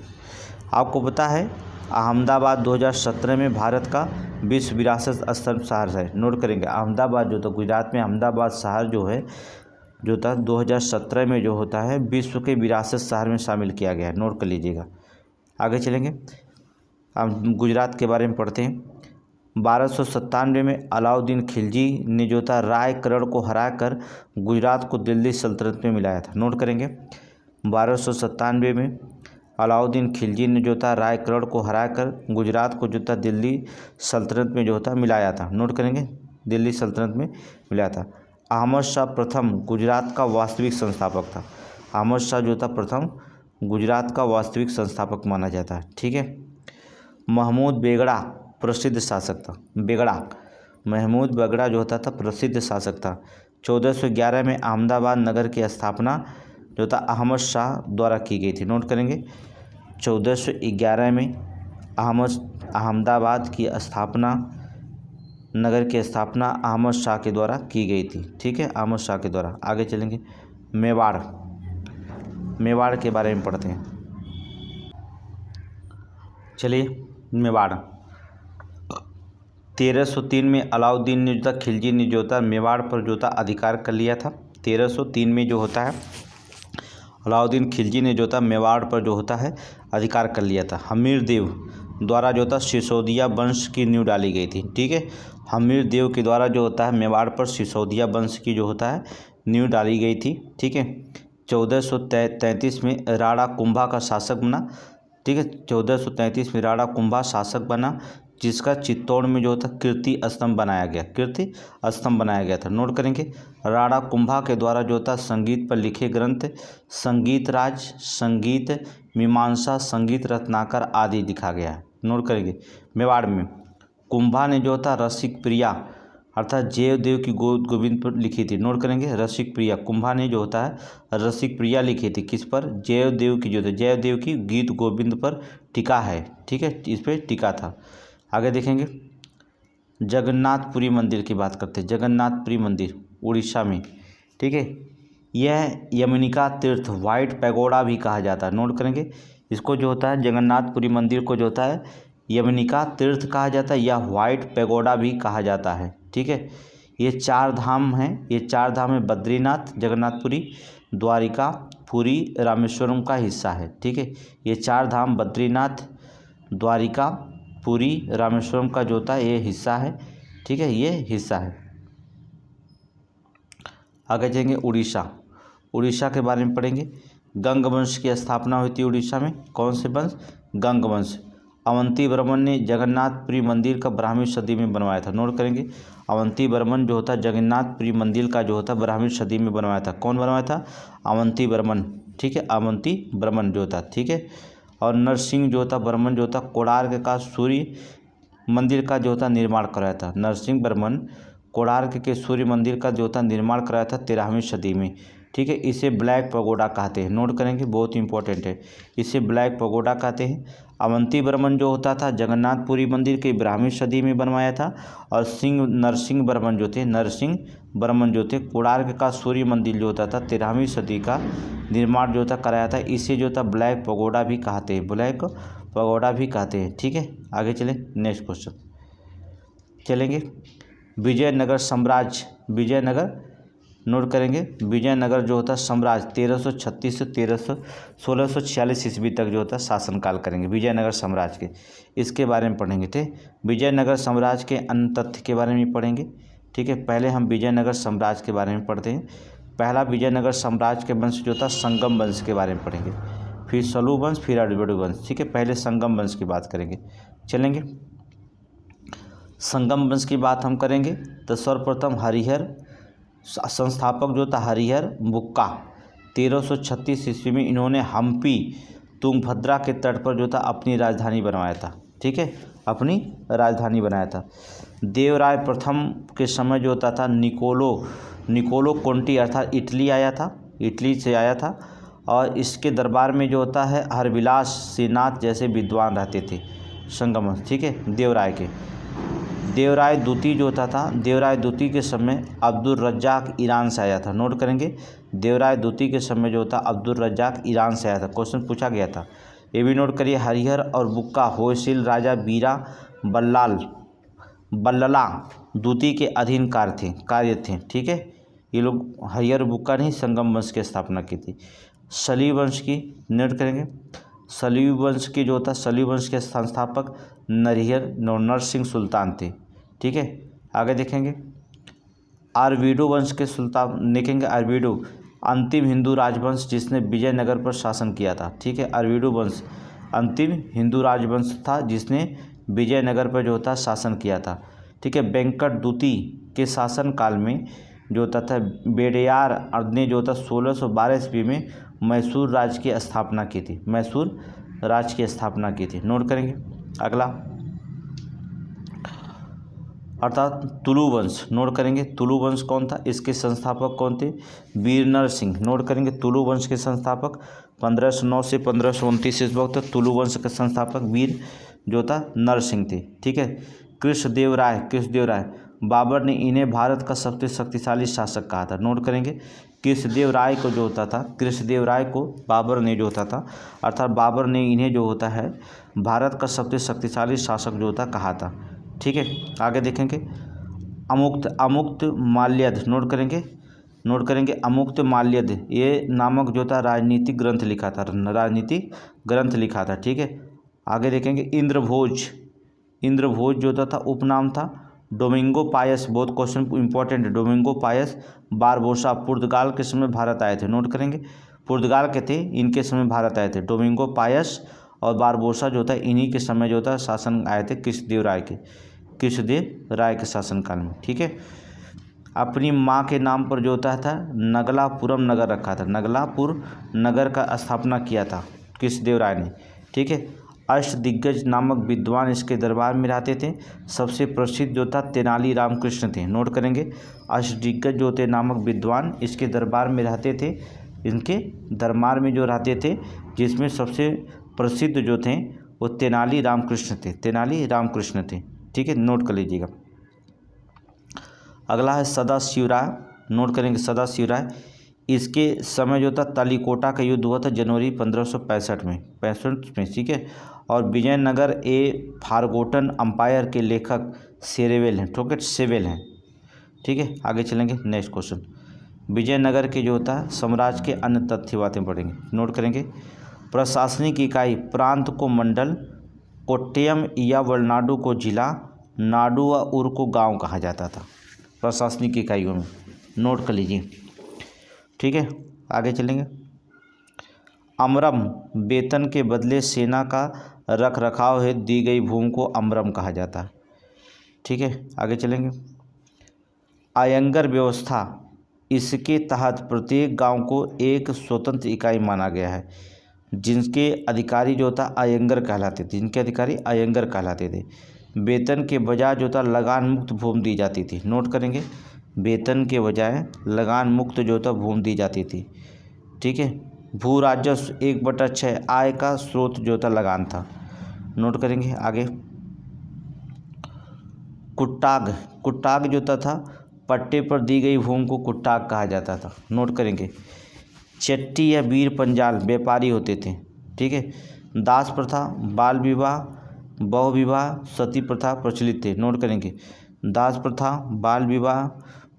आपको पता है अहमदाबाद 2017 में भारत का विश्व विरासत स्थल शहर है, नोट करेंगे। अहमदाबाद जो था गुजरात में, अहमदाबाद शहर जो है जो था 2017 में जो होता है विश्व के विरासत शहर में शामिल किया गया है, नोट कर लीजिएगा। आगे चलेंगे। अब गुजरात के बारे में पढ़ते हैं। 1297 में अलाउद्दीन खिलजी ने जो था रायकरण को हराकर गुजरात को दिल्ली सल्तनत में मिलाया था, नोट करेंगे। 1297 में अलाउद्दीन खिलजी ने जो था रायकरण को हराकर गुजरात को जो था दिल्ली सल्तनत में जो था मिलाया था, नोट करेंगे, दिल्ली सल्तनत में मिलाया था। अहमद शाह प्रथम गुजरात का वास्तविक संस्थापक था, अहमद शाह जो था प्रथम गुजरात का वास्तविक संस्थापक माना जाता है, ठीक है। महमूद बेगड़ा प्रसिद्ध शासक था, बेगड़ा, महमूद बेगड़ा जो होता था प्रसिद्ध शासक था। 1411 में अहमदाबाद नगर की स्थापना जो था अहमद शाह द्वारा की गई थी, नोट करेंगे। 1411 में अहमदाबाद की स्थापना, नगर की स्थापना अहमद शाह के द्वारा की गई थी, ठीक है, अहमद शाह के द्वारा। आगे चलेंगे। मेवाड़, मेवाड़ के बारे में पढ़ते हैं। चलिए, मेवाड़ 1303 में अलाउद्दीन ने जो था खिलजी ने जो था मेवाड़ पर जो था अधिकार कर लिया था। 1303 में जो होता है अलाउद्दीन खिलजी ने जो था मेवाड़ पर जो होता है अधिकार कर लिया था। हमीर देव द्वारा जो था सिसोदिया वंश की नींव डाली गई थी, ठीक है। हमीर देव के द्वारा जो होता है मेवाड़ पर सिसोदिया वंश की जो होता है नींव डाली गई थी, ठीक है। 1433 में राणा कुंभा का शासक बना, ठीक है। 1433 में राणा कुंभा शासक बना, जिसका चित्तौड़ में जो था कीर्ति स्तंभ बनाया गया, कीर्ति स्तंभ बनाया गया था, नोट करेंगे। राणा कुंभा के द्वारा जो था संगीत पर लिखे ग्रंथ संगीत राज, संगीत मीमांसा, संगीत रत्नाकर आदि लिखा गया है, नोट करेंगे। मेवाड़ में कुंभा ने जो था रसिक प्रिया अर्थात जयदेव की गोविंद पर लिखी थी, नोट करेंगे। रसिक प्रिया, कुंभा ने जो होता है रसिक प्रिया लिखी थी, किस पर? जयदेव की जो था जयदेव की गीत गोविंद पर टीका है, ठीक है, इस पर टीका था। आगे देखेंगे। जगन्नाथपुरी मंदिर की बात करते हैं। जगन्नाथपुरी मंदिर उड़ीसा में, ठीक है। यह यमनिका तीर्थ वाइट पैगोडा भी कहा जाता है, नोट करेंगे। इसको जो होता है जगन्नाथपुरी मंदिर को जो होता है यमनिका तीर्थ कहा जाता है या वाइट पैगोडा भी कहा जाता है, ठीक है। ये 4 धाम हैं, ये 4 धाम है बद्रीनाथ, जगन्नाथपुरी, द्वारिका, पुरी, रामेश्वरम का हिस्सा है, ठीक है। ये 4 धाम बद्रीनाथ, द्वारिका, पुरी, रामेश्वरम का जो होता है ये हिस्सा है, ठीक है, ये हिस्सा है। आगे जाएंगे। उड़ीसा, उड़ीसा के बारे में पढ़ेंगे। गंग वंश की स्थापना हुई थी उड़ीसा में, कौन से वंश? गंग वंश। अवंती वर्मन ने जगन्नाथपुरी मंदिर का 12वीं सदी में बनवाया था, नोट करेंगे। अवंती वर्मन जो होता है जगन्नाथपुरी मंदिर का जो होता है 12वीं सदी में बनवाया था, कौन बनवाया था? अवंती वर्मन, ठीक है, अवंती वर्मन जो था, ठीक है। और नरसिंह जो था वर्मन जो था कोणार्क का सूर्य मंदिर का जो था निर्माण कराया था। नरसिंह वर्मन कोणार्क के सूर्य मंदिर का जो था निर्माण कराया था 13वीं सदी में, ठीक है। इसे ब्लैक पगोडा कहते हैं, नोट करेंगे, बहुत इंपॉर्टेंट है, इसे ब्लैक पगोडा कहते हैं। अवंती वर्मन जो होता था जगन्नाथपुरी मंदिर के 12वीं सदी में बनवाया था। और नरसिंह वर्मन जो थे, नरसिंह वर्मन जो थे कोणार्क का सूर्य मंदिर जो होता था 13वीं सदी का निर्माण जो था कराया था। इसे जो था ब्लैक पगोडा भी कहते हैं, ब्लैक पगोडा भी कहते हैं, ठीक है। आगे चलें, नेक्स्ट क्वेश्चन चलेंगे। विजयनगर साम्राज्य, विजयनगर नोट करेंगे। विजयनगर जो होता है साम्राज्य 1336 से 1646 ईस्वी तक जो होता है शासनकाल करेंगे विजयनगर साम्राज्य के, इसके बारे में पढ़ेंगे, थे। विजयनगर साम्राज्य के अन्य तथ्य के बारे में पढ़ेंगे, ठीक है। पहले हम विजयनगर साम्राज्य के बारे में पढ़ते हैं। पहला विजयनगर साम्राज्य के वंश जो था संगम वंश के बारे में पढ़ेंगे, फिर सलू वंश, फिर अड़बड़ू वंश, ठीक है। पहले संगम वंश की बात करेंगे, चलेंगे। संगम वंश की बात हम करेंगे तो सर्वप्रथम हरिहर संस्थापक जो था हरिहर बुक्का 1336 ईस्वी में इन्होंने हम्पी तुंगभद्रा के तट पर जो था अपनी राजधानी बनवाया था। ठीक है, अपनी राजधानी बनाया था। देवराय प्रथम के समय जो होता था निकोलो कोंटी अर्थात इटली आया था, इटली से आया था और इसके दरबार में जो होता है हरविलास श्रीनाथ जैसे विद्वान रहते थे संगम। ठीक है, देवराय द्वितीय जो होता था, देवराय द्वितीय के समय अब्दुल रज्जाक ईरान से आया था। नोट करेंगे, देवराय द्वितीय के समय जो होता अब्दुल रज्जाक ईरान से आया था, क्वेश्चन पूछा गया था। ये भी नोट करिए। हरिहर और बुक्का होयसिल राजा बीरा बल्लला द्वितीय के अधीन कार्य थे। ठीक है, ये लोग हरिहर बुक्का ने संगम वंश की स्थापना की थी। सलीब वंश की नोट करेंगे। सलीब वंश की जो होता सलीब वंश के संस्थापक नरसिंह सुल्तान थे। ठीक है, आगे देखेंगे। आरवीडो वंश के सुल्तान देखेंगे। आरवीडो अंतिम हिंदू राजवंश जिसने विजयनगर पर शासन किया था। ठीक है, आरवीडो वंश अंतिम हिंदू राजवंश था जिसने विजयनगर पर जो होता शासन किया था। ठीक है, वेंकट द्वितीय के शासन काल में जो होता था बेड़ियार ने जो होता 1612 ईस्वी में मैसूर राज्य की स्थापना की थी। मैसूर राज्य की स्थापना की थी। नोट करेंगे। अगला अर्थात तुलु वंश। नोट करेंगे, तुलु वंश कौन था, इसके संस्थापक कौन थे, वीर नरसिंह। नोट करेंगे, तुलु वंश के संस्थापक 1509 से 1529 ईस्वी तक तुलु वंश के संस्थापक वीर जो था नरसिंह थे। ठीक है, कृष्णदेव राय बाबर ने इन्हें भारत का सबसे शक्तिशाली शासक कहा था। नोट करेंगे, कृष्णदेव राय को जो होता था, कृष्णदेव राय को बाबर ने जो होता था अर्थात बाबर ने इन्हें जो होता है भारत का सबसे शक्तिशाली शासक जो होता कहा था। ठीक है, आगे देखेंगे। अमुक्त माल्यद। नोट करेंगे अमुक्त माल्यद ये नामक जो था राजनीतिक ग्रंथ लिखा था। ठीक है, आगे देखेंगे। इंद्रभोज जो था उपनाम था। डोमिंगो पायस, बहुत क्वेश्चन इंपॉर्टेंट है। डोमिंगो पायस बारबोसा पुर्तगाल के समय भारत आए थे। नोट करेंगे, पुर्तगाल के थे, इनके समय भारत आए थे। डोमिंगो पायस और बारबोसा जो था इन्हीं के समय जो था शासन आए थे कृष्णदेव राय के शासनकाल में। ठीक है, अपनी माँ के नाम पर जो होता था नगलापुरम नगर रखा था। नगलापुर नगर का स्थापना किया था कृष्णदेव राय ने। ठीक है, अष्टदिग्गज नामक विद्वान इसके दरबार में रहते थे। सबसे प्रसिद्ध जो था तेनाली रामकृष्ण थे। नोट करेंगे, अष्टदिग्गज जो थे नामक विद्वान इसके दरबार में रहते थे। इनके दरबार में जो रहते थे जिसमें सबसे प्रसिद्ध जो थे वो तेनाली रामकृष्ण थे। ठीक है, नोट कर लीजिएगा। अगला है सदाशिव राय। नोट करेंगे, सदाशिव राय इसके समय जो था तलीकोटा का युद्ध हुआ था जनवरी 1565 में। ठीक है, और विजयनगर फारगोटन अंपायर के लेखक सेवेल हैं। ठीक है, आगे चलेंगे। नेक्स्ट क्वेश्चन, विजयनगर के जो होता है साम्राज्य के अन्य तथ्य बातें पढ़ेंगे। नोट करेंगे, प्रशासनिक इकाई प्रांत को मंडल, कोट्टयम या वलनाडु को जिला, नाडु व उर को गांव कहा जाता था प्रशासनिक इकाइयों में। नोट कर लीजिए। ठीक है, आगे चलेंगे। अमरम वेतन के बदले सेना का रख रखाव हेतु दी गई भूमि को अमरम कहा जाता है। ठीक है, आगे चलेंगे। आयंगर व्यवस्था, इसके तहत प्रत्येक गांव को एक स्वतंत्र इकाई माना गया है जिनके अधिकारी जो था आयंगर कहलाते थे। वेतन के बजाय जो था लगान मुक्त भूमि दी जाती थी। नोट करेंगे, वेतन के बजाय लगान मुक्त जो था भूमि दी जाती थी। ठीक है, भू राजस्व 1/6 आय का स्रोत जो था लगान था। नोट करेंगे। आगे कुट्टाग जो था पट्टे पर दी गई भूमि को कुट्टाग कहा जाता था। नोट करेंगे। चट्टी या वीर पंजाल व्यापारी होते थे। ठीक है, दास प्रथा, बाल विवाह, बहु विवाह, सती प्रथा प्रचलित थे। नोट करेंगे, दास प्रथा, बाल विवाह,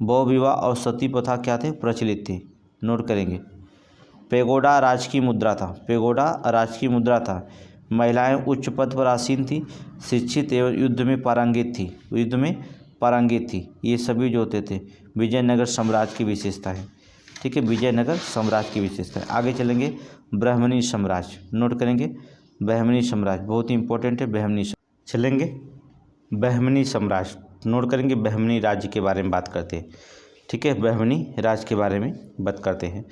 बहु विवाह और सती प्रथा क्या थे, प्रचलित थे। नोट करेंगे। पेगोडा राजकीय मुद्रा था। महिलाएं उच्च पद पर आसीन थी, शिक्षित एवं युद्ध में पारंगित थी। ये सभी जो होते थे विजयनगर साम्राज्य की विशेषता है। ठीक है, विजयनगर साम्राज्य की विशेषता है। आगे चलेंगे। ब्राह्मणी साम्राज्य। नोट करेंगे, ब्राह्मणी साम्राज्य बहुत ही इंपॉर्टेंट है। चलेंगे। बहमनी साम्राज्य, नोट करेंगे बहमनी राज्य के बारे में बात करते हैं। ठीक है, बहमनी राज्य के बारे में बात करते हैं।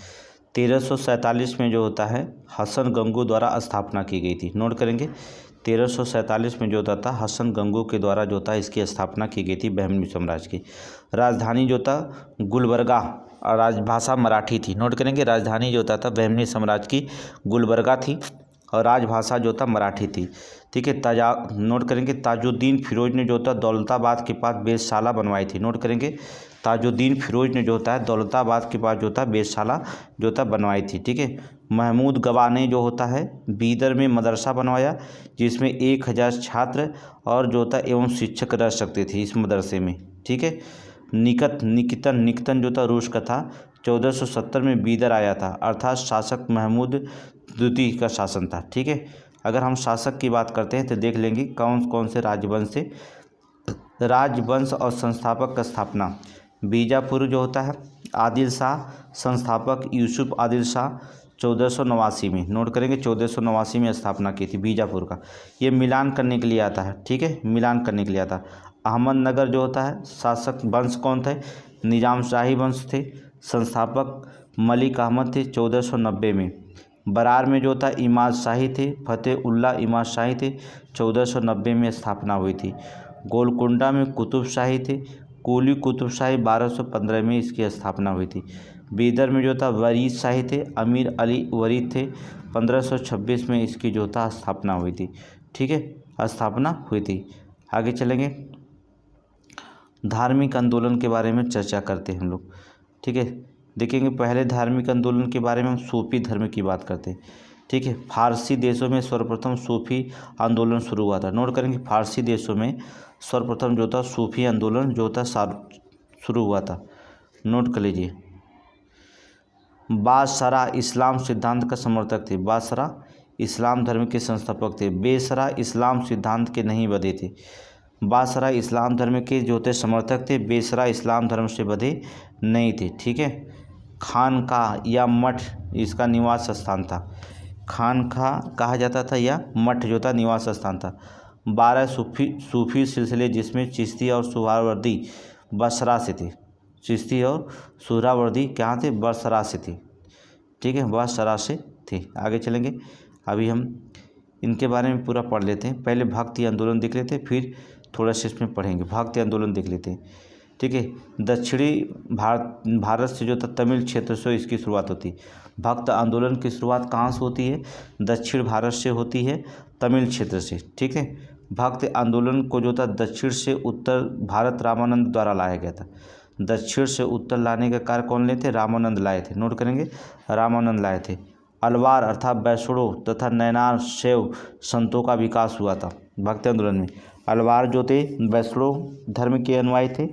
1347 में जो होता है हसन गंगू द्वारा स्थापना की गई थी। नोट करेंगे 1347 में जो होता था हसन गंगू के द्वारा जो था इसकी स्थापना की गई थी बहमनी साम्राज्य की। राजधानी जो था गुलबर्गा और राजभाषा मराठी थी। नोट करेंगे राजधानी जो होता था बहमनी साम्राज्य की गुलबर्गा थी और राजभाषा जो था मराठी थी। ठीक है, नोट करेंगे ताजुद्दीन फिरोज ने जो था दौलताबाद के पास वेधशाला बनवाई थी। नोट करेंगे ताजुद्दीन फिरोज ने जो होता है दौलताबाद के पास जो था वेधशाला जो था बनवाई थी। ठीक है, महमूद गवा ने जो होता है बीदर में मदरसा बनवाया जिसमें 1000 छात्र और जो था एवं शिक्षक रह सकते थे इस मदरसे में। ठीक है, निकितन जो था रूस का था, 1470 में बीदर आया था, अर्थात शासक महमूद द्वितीय का शासन था। ठीक है, अगर हम शासक की बात करते हैं तो देख लेंगे कौन कौन से राजवंश से राजवंश और संस्थापक का स्थापना। बीजापुर जो होता है आदिल शाह, संस्थापक यूसुफ आदिल शाह 1489 में। नोट करेंगे 1489 में स्थापना की थी बीजापुर का। ये मिलान करने के लिए आता है। ठीक है, मिलान करने के लिए आता है। अहमदनगर जो होता है शासक वंश कौन थे, निजाम शाही वंश थे, संस्थापक मलिक अहमद थे 1490 में। बरार में जो था इमाद शाही थे, फतेह उल्लाह इमाद शाही थे, 1490 में स्थापना हुई थी। गोलकुंडा में कुतुब शाही थे, कुली कुतुब शाही 1215 में इसकी स्थापना हुई थी। बीदर में जो था वरीद शाही थे, अमीर अली वरीद थे, 1526 में इसकी जो था स्थापना हुई थी। ठीक है, स्थापना हुई थी। आगे चलेंगे, धार्मिक आंदोलन के बारे में चर्चा करते हैं हम लोग। ठीक है, देखेंगे पहले धार्मिक आंदोलन के बारे में हम सूफी धर्म की बात करते हैं। ठीक है, फारसी देशों में सर्वप्रथम सूफी आंदोलन शुरू हुआ था। नोट करेंगे फारसी देशों में सर्वप्रथम जो था सूफी आंदोलन जो था शुरू हुआ था। नोट कर लीजिए। बासरा इस्लाम सिद्धांत का समर्थक थे। बासरा इस्लाम धर्म के संस्थापक थे। बेसरा इस्लाम सिद्धांत के नहीं बधे थे। बासरा इस्लाम धर्म के जो थे समर्थक थे, बेसरा इस्लाम धर्म से बधे नहीं थे। ठीक है, खानकाह या मठ इसका निवास स्थान था। खानकाह कहा जाता था या मठ जो था निवास स्थान था। 12 सूफी सिलसिले जिसमें चिश्ती और सुहरावर्दी बसरा से थे। चिश्ती और सुहरावर्दी कहाँ थे, बसरा से थे। ठीक है, बसरा से थे। आगे चलेंगे, अभी हम इनके बारे में पूरा पढ़ लेते हैं। पहले भक्ति आंदोलन देख लेते हैं, फिर थोड़ा सा इसमें पढ़ेंगे। भक्ति आंदोलन देख लेते हैं। ठीक है, दक्षिणी भारत से जो था तमिल क्षेत्र से इसकी शुरुआत होती है। भक्त आंदोलन की शुरुआत कहाँ से होती है, दक्षिण भारत से होती है, तमिल क्षेत्र से। ठीक है, भक्त आंदोलन को जो था दक्षिण से उत्तर भारत रामानंद द्वारा लाया गया था। दक्षिण से उत्तर लाने का कार्य कौन लेते, रामानंद लाए थे। नोट करेंगे रामानंद लाए थे। अलवार अर्थात वैष्णव तथा नैनार शैव संतों का विकास हुआ था भक्ति आंदोलन में। अलवार जो थे वैष्णव धर्म के अनुयायी थे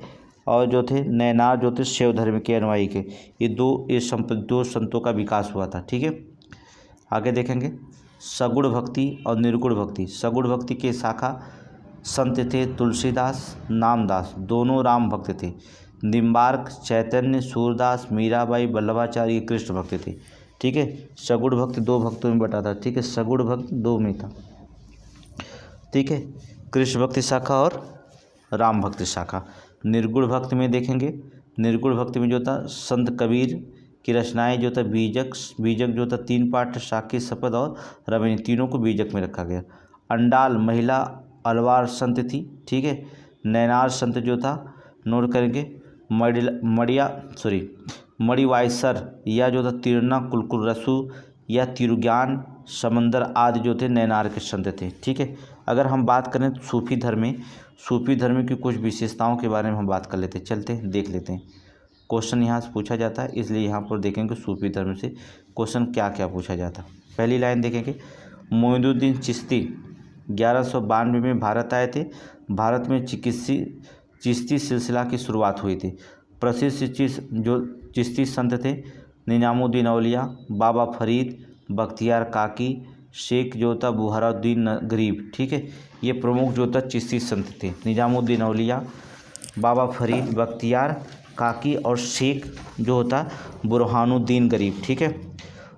और जो थे नैनार जो थे शैव धर्म के अनुयायी के। ये दो संतों का विकास हुआ था। ठीक है, आगे देखेंगे सगुण भक्ति और निर्गुण भक्ति। सगुण भक्ति के शाखा संत थे तुलसीदास, नामदास, दोनों राम भक्त थे। निम्बार्क, चैतन्य, सूरदास, मीराबाई, वल्लभाचार्य कृष्ण भक्त थे। ठीक है, सगुण भक्त 2 भक्तों में बटा था। ठीक है, सगुण भक्त 2 में था। ठीक है, कृष्ण भक्ति शाखा और राम भक्ति शाखा। निर्गुण भक्त में देखेंगे, निर्गुण भक्ति में जो था संत कबीर की रचनाएं जो था बीजक जो था 3 पाठ, शाकी, शपथ और रमणी, तीनों को बीजक में रखा गया। अंडाल महिला अलवार संत थी। ठीक है, नैनार संत जो था नोट करेंगे मणिवायसर या जो था तिरना कुलकुल रसू या तिरुज्ञान समंदर आदि जो थे नैनार के संत थे। ठीक है, अगर हम बात करें तो सूफी धर्म की कुछ विशेषताओं के बारे में हम बात कर लेते हैं। चलते हैं देख लेते हैं। क्वेश्चन यहाँ से पूछा जाता है, इसलिए यहाँ पर देखेंगे सूफी धर्म से क्वेश्चन क्या क्या पूछा जाता है। पहली लाइन देखेंगे, मोइनुद्दीन चिश्ती 1192 में भारत आए थे। भारत में चिश्ती सिलसिला की शुरुआत हुई थी। प्रसिद्ध चिश्ती संत थे निजामुद्दीन औलिया, बाबा फरीद, बख्तियार काकी, शेख जो था बुहारुद्दीन गरीब। ठीक है, ये प्रमुख जो था चिश्ती संत थे। निजामुद्दीन औलिया, बाबा फरीद, बख्तियार काकी और शेख जो होता बुरहानुद्दीन गरीब। ठीक है,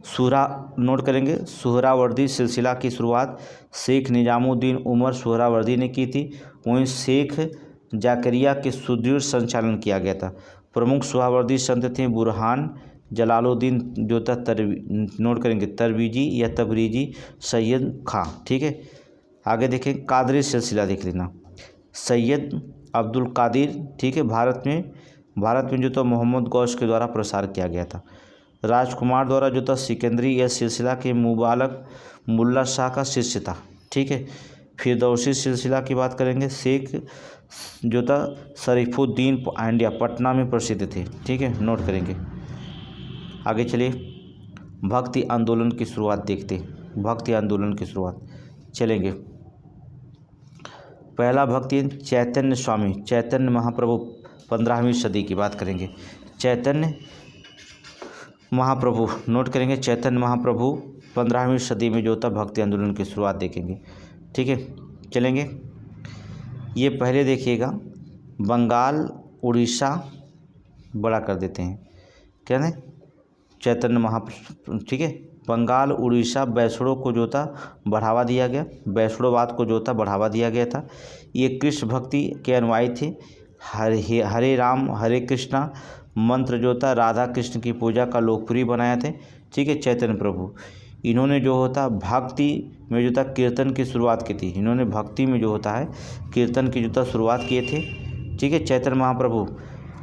नोट करेंगे सुहरावर्दी सिलसिला की शुरुआत शेख निजामुद्दीन उमर सुहरावर्दी ने की थी। वहीं शेख जाकरिया के सुदृढ़ संचालन किया गया था। प्रमुख सुहरावर्दी संत थे बुरहान जलालुद्दीन जो था नोट करेंगे तरवीजी या तबरीजी सैयद खां। ठीक है, आगे देखें कादरी सिलसिला देख लेना। सैयद अब्दुल कादिर, ठीक है, भारत में जो था मोहम्मद गौस के द्वारा प्रसार किया गया था। राजकुमार द्वारा जो था सिकंदरी यह सिलसिला के मुबालक मुल्ला शाह का शिष्य था। ठीक है, फिरदौसी सिलसिला की बात करेंगे। शेख जो था शरीफुद्दीन इंडिया पटना में प्रसिद्ध थे। ठीक है, नोट करेंगे। आगे चलिए भक्ति आंदोलन की शुरुआत देखते हैं। भक्ति आंदोलन की शुरुआत चलेंगे। पहला भक्ति चैतन्य स्वामी चैतन्य महाप्रभु 15वीं सदी की बात करेंगे। चैतन्य महाप्रभु नोट करेंगे। चैतन्य महाप्रभु 15वीं सदी में जो था भक्ति आंदोलन की शुरुआत देखेंगे। ठीक है, चलेंगे। ये पहले देखिएगा बंगाल उड़ीसा बड़ा कर देते हैं, क्या है चैतन्य महाप्रभु। ठीक है, बंगाल उड़ीसा वैष्णव को जो था बढ़ावा दिया गया, वैष्णववाद को जो था बढ़ावा दिया गया था। ये कृष्ण भक्ति के अनुयायी थे। हरे राम हरे कृष्णा मंत्र जो था राधा कृष्ण की पूजा का लोकप्रिय बनाया थे। ठीक है, चैतन्य प्रभु इन्होंने जो होता भक्ति में जो था कीर्तन की शुरुआत की थी। इन्होंने भक्ति में जो होता है कीर्तन की जो था शुरुआत किए थे। ठीक है, चैतन्य महाप्रभु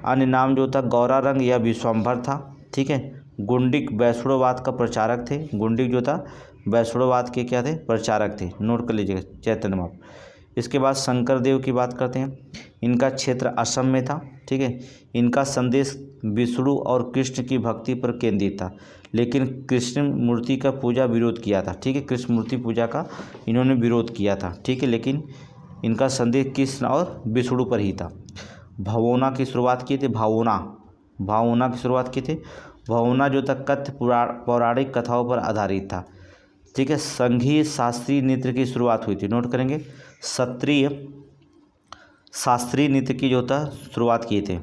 अन्य नाम जो था गौरारंग या विश्वम्भर था। ठीक है, गुंडिक वैष्णववाद का प्रचारक थे। गुंडिक जो था वैष्णववाद के क्या थे प्रचारक थे। नोट कर लीजिएगा चैतन्य महाप्रभु। इसके बाद शंकर देव की बात करते हैं। इनका क्षेत्र असम में था। ठीक है, इनका संदेश विष्णु और कृष्ण की भक्ति पर केंद्रित था, लेकिन कृष्ण मूर्ति का पूजा विरोध किया था। ठीक है, कृष्ण मूर्ति पूजा का इन्होंने विरोध किया था। ठीक है, लेकिन इनका संदेश कृष्ण और विष्णु पर ही था। भवोना की शुरुआत की थी। भावना की शुरुआत की थी। भवोना जो था कथ्य पौराणिक कथाओं पर आधारित था। ठीक है, संघीय शास्त्रीय नृत्य की शुरुआत हुई थी। नोट करेंगे सत्रीय शास्त्रीय नृत्य की जो था शुरुआत किए थे।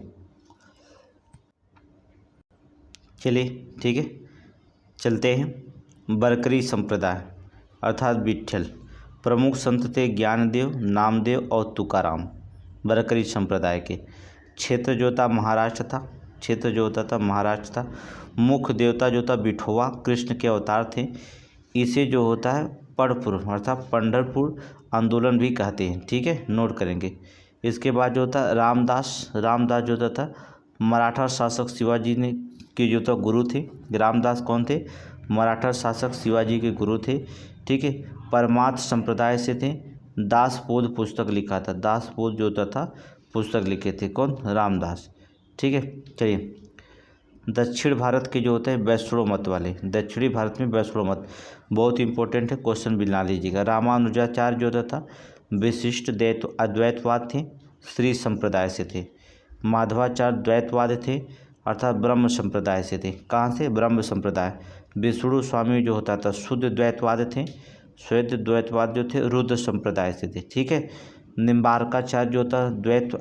चलिए ठीक है, चलते हैं। बरकरी संप्रदाय अर्थात विट्ठल प्रमुख संत थे ज्ञानदेव नामदेव और तुकाराम। बरकरी संप्रदाय के क्षेत्र जो था महाराष्ट्र था। मुख्य देवता जो था बिठोवा कृष्ण के अवतार थे। इसे जो होता है पढ़पुर अर्थात पंढरपुर आंदोलन भी कहते हैं। ठीक है, नोट करेंगे। इसके बाद जो था रामदास जो होता था मराठा शासक शिवाजी ने के जो था गुरु थे। रामदास कौन थे? मराठा शासक शिवाजी के गुरु थे। ठीक है, परमार्थ संप्रदाय से थे। दासबोध पुस्तक लिखा था। दासबोध जो होता था पुस्तक लिखे थे कौन? रामदास। ठीक है, चलिए दक्षिण भारत के जो होते हैं वैष्णव मत वाले। दक्षिणी भारत में वैष्णव मत बहुत इंपॉर्टेंट है, क्वेश्चन बना लीजिएगा। रामानुजाचार्य जो होता था विशिष्ट अद्वैतवाद थे, श्री संप्रदाय से थे। माधवाचार्य द्वैतवाद थे अर्थात ब्रह्म संप्रदाय से थे। कहाँ से? ब्रह्म संप्रदाय। विष्णु स्वामी जो होता था शुद्ध द्वैतवाद थे। श्वेत द्वैतवाद जो थे रुद्र संप्रदाय से थे। ठीक है, निम्बारकाचार्य जो था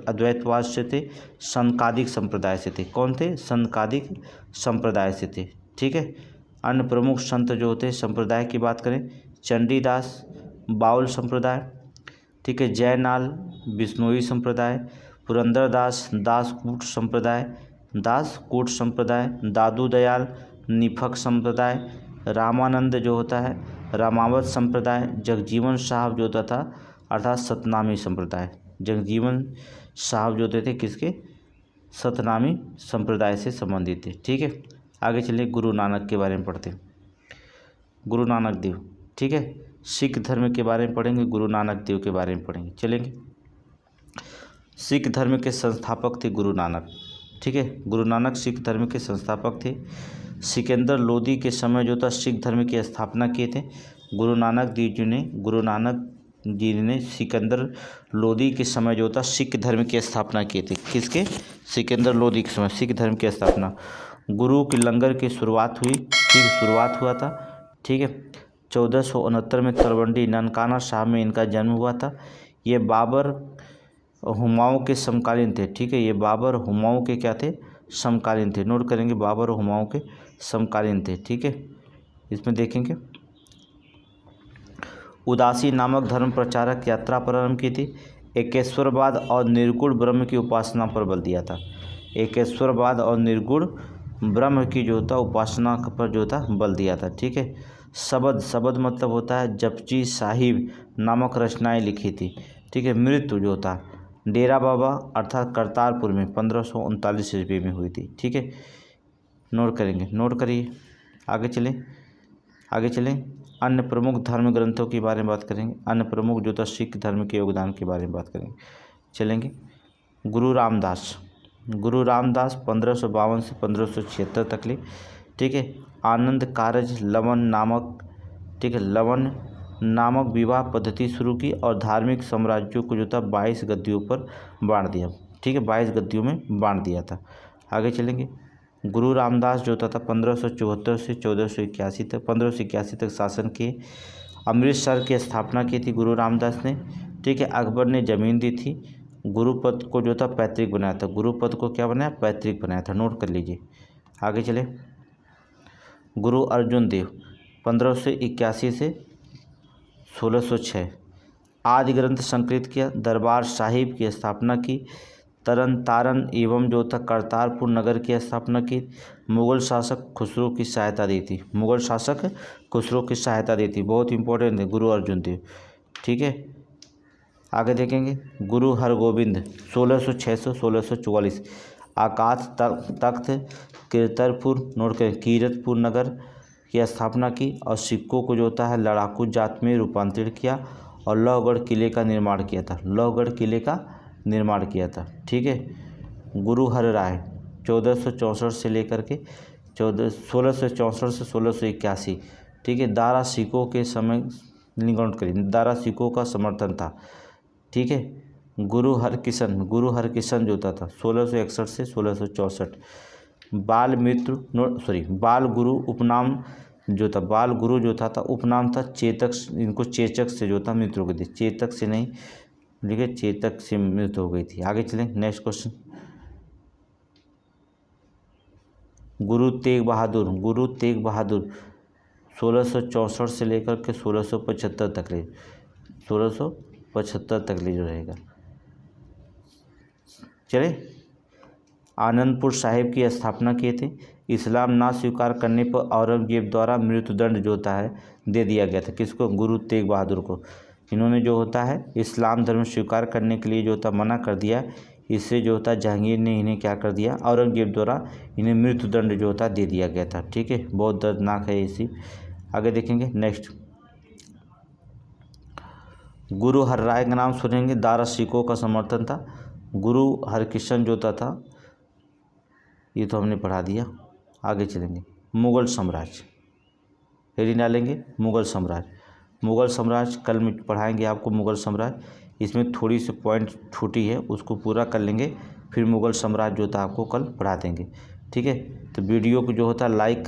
अद्वैतवाद से थे, संकादिक संप्रदाय से थे। कौन थे? संकादिक संप्रदाय से थे। ठीक है, अन्य प्रमुख संत जो होते संप्रदाय की बात करें चंडीदास बाउल संप्रदाय। ठीक है, जयनाल बिश्नोई संप्रदाय, पुरंदरदास दासकूट संप्रदाय, दादू दयाल निफक संप्रदाय, रामानंद जो होता है रामावत संप्रदाय, जगजीवन साहब जो होता था अर्थात सतनामी संप्रदाय। जगजीवन साहब जो होते थे किसके? सतनामी संप्रदाय से संबंधित थे। ठीक है, आगे चलिए गुरु नानक के बारे में पढ़ते हैं। गुरु नानक देव। ठीक है, सिख धर्म के बारे में पढ़ेंगे, गुरु नानक देव के बारे में पढ़ेंगे। चलेंगे। सिख धर्म के संस्थापक थे गुरु नानक। ठीक है, गुरु नानक सिख धर्म के संस्थापक थे। सिकंदर लोदी के समय जो था सिख धर्म की स्थापना किए थे। गुरु नानक जी ने सिकंदर लोदी के समय जो था सिख धर्म की स्थापना किए थे। किसके? सिकंदर लोदी के समय सिख धर्म की स्थापना। गुरु के लंगर की शुरुआत हुई। ठीक, शुरुआत हुआ था। ठीक है, 1469 में तलवंडी ननकाना साहब में इनका जन्म हुआ था। ये बाबर हुमायूं के समकालीन थे। ठीक है, ये बाबर हुमायूं के क्या थे? समकालीन थे। नोट करेंगे, बाबर हुमायूं के समकालीन थे। ठीक है, इसमें देखेंगे उदासी नामक धर्म प्रचारक यात्रा प्रारंभ की थी। एकेश्वरवाद और निर्गुण ब्रह्म की उपासना पर बल दिया था। एकेश्वरवाद और निर्गुण ब्रह्म की जो था उपासना पर जो था बल दिया था। ठीक है। शबद मतलब होता है जपजी साहिब नामक रचनाएं लिखी थी। ठीक है। मृत्यु जो था डेरा बाबा अर्थात करतारपुर में 1539 ईस्वी में हुई थी। ठीक है। नोट करेंगे, नोट करिए। आगे चलें। अन्य प्रमुख धर्म ग्रंथों के बारे में बात करेंगे। अन्य प्रमुख जो था सिख धर्म के योगदान के बारे में बात करेंगे। चलेंगे। गुरु रामदास 1552 से 1576 तक ले। ठीक है। आनंद कारज लवन नामक विवाह पद्धति शुरू की और धार्मिक साम्राज्यों को जो था 22 गद्दियों पर बांट दिया। ठीक है। 22 गद्दियों में बांट दिया था। आगे चलेंगे। गुरु रामदास जो था 1574 से 1481 तक शासन किए। अमृतसर की स्थापना की थी गुरु रामदास ने। ठीक है। अकबर ने ज़मीन दी थी। गुरुपद को जो था पैतृक बनाया था। गुरुपद को क्या बनाया? पैतृक बनाया था। नोट कर लीजिए। आगे चले। गुरु अर्जुन देव 1581 से 1606 आदि ग्रंथ संकलित किया। दरबार साहिब की स्थापना की। तरन तारन एवं जो था करतारपुर नगर की स्थापना की। मुगल शासक खुसरो की सहायता दी थी। बहुत इंपॉर्टेंट है गुरु अर्जुन देव। ठीक है। आगे देखेंगे। गुरु हरगोविंद 1606 से 1644 आकाश तख्त कीरतपुर नगर की स्थापना की और सिक्कों को जो होता है लड़ाकू जात में रूपांतरित किया और लोहगढ़ किले का निर्माण किया था। ठीक है। गुरु हरराय 1464 से लेकर के 1664 से 1681। ठीक है। दारा सिक्कों के समय दारा सिक्कों का समर्थन था। ठीक है। गुरु हरकिशन जो था 1661 से 1664। बाल गुरु उपनाम जो था उपनाम था चेतक। इनको चेचक से जो था मृत्यु हो गई थी। चेतक से नहीं लिखे, चेतक से मृत्यु हो गई थी। आगे चलें। Next question. गुरु तेग बहादुर 1664 से लेकर के 1675 तक ले जो रहेगा। चले। आनंदपुर साहिब की स्थापना किए थे। इस्लाम ना स्वीकार करने पर औरंगजेब द्वारा मृत्युदंड जो होता है दे दिया गया था। किसको? गुरु तेग बहादुर को। इन्होंने जो होता है इस्लाम धर्म स्वीकार करने के लिए जो होता मना कर दिया। इससे जो होता जहांगीर ने इन्हें क्या कर दिया? औरंगजेब द्वारा इन्हें मृत्युदंड जो होता दे दिया गया था। ठीक है। बहुत दर्दनाक है इसी। आगे देखेंगे। नेक्स्ट। गुरु हरराय का नाम सुनेंगे। दारा सिक्कों का समर्थन था। गुरु हरकिशन जो था ये तो हमने पढ़ा दिया। आगे चलेंगे। मुगल साम्राज्य हेडिंग डालेंगे। मुगल साम्राज्य कल में पढ़ाएंगे आपको। मुगल साम्राज्य इसमें थोड़ी सी पॉइंट छूटी है, उसको पूरा कर लेंगे, फिर मुगल साम्राज्य जो था आपको कल पढ़ा देंगे। ठीक है। तो वीडियो को जो होता है लाइक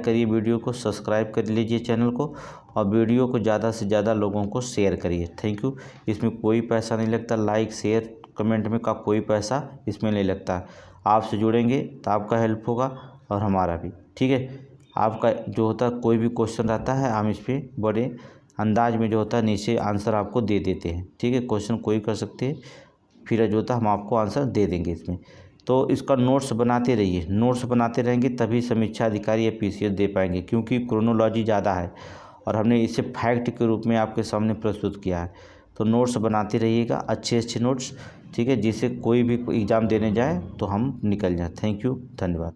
करिए वीडियो को, सब्सक्राइब कर लीजिए चैनल को और वीडियो को ज़्यादा से ज़्यादा लोगों को शेयर करिए। Thank you. इसमें कोई पैसा नहीं लगता। लाइक शेयर कमेंट में का कोई पैसा इसमें नहीं लगता। आपसे जुड़ेंगे तो आपका हेल्प होगा और हमारा भी। ठीक है। आपका जो होता है कोई भी क्वेश्चन रहता है हम इस पर बड़े अंदाज में जो होता है नीचे आंसर आपको दे देते हैं। ठीक है। क्वेश्चन कोई कर सकते हैं, फिर जो होता है हम आपको आंसर दे देंगे इसमें। तो इसका नोट्स बनाते रहिए। नोट्स बनाते रहेंगे तभी समीक्षा अधिकारी या पीसीएस दे पाएंगे, क्योंकि क्रोनोलॉजी ज़्यादा है और हमने इसे फैक्ट के रूप में आपके सामने प्रस्तुत किया है। तो नोट्स बनाते रहिएगा, अच्छे नोट्स। ठीक है। जिससे कोई भी एग्ज़ाम देने जाए तो हम निकल जाए। Thank you. धन्यवाद।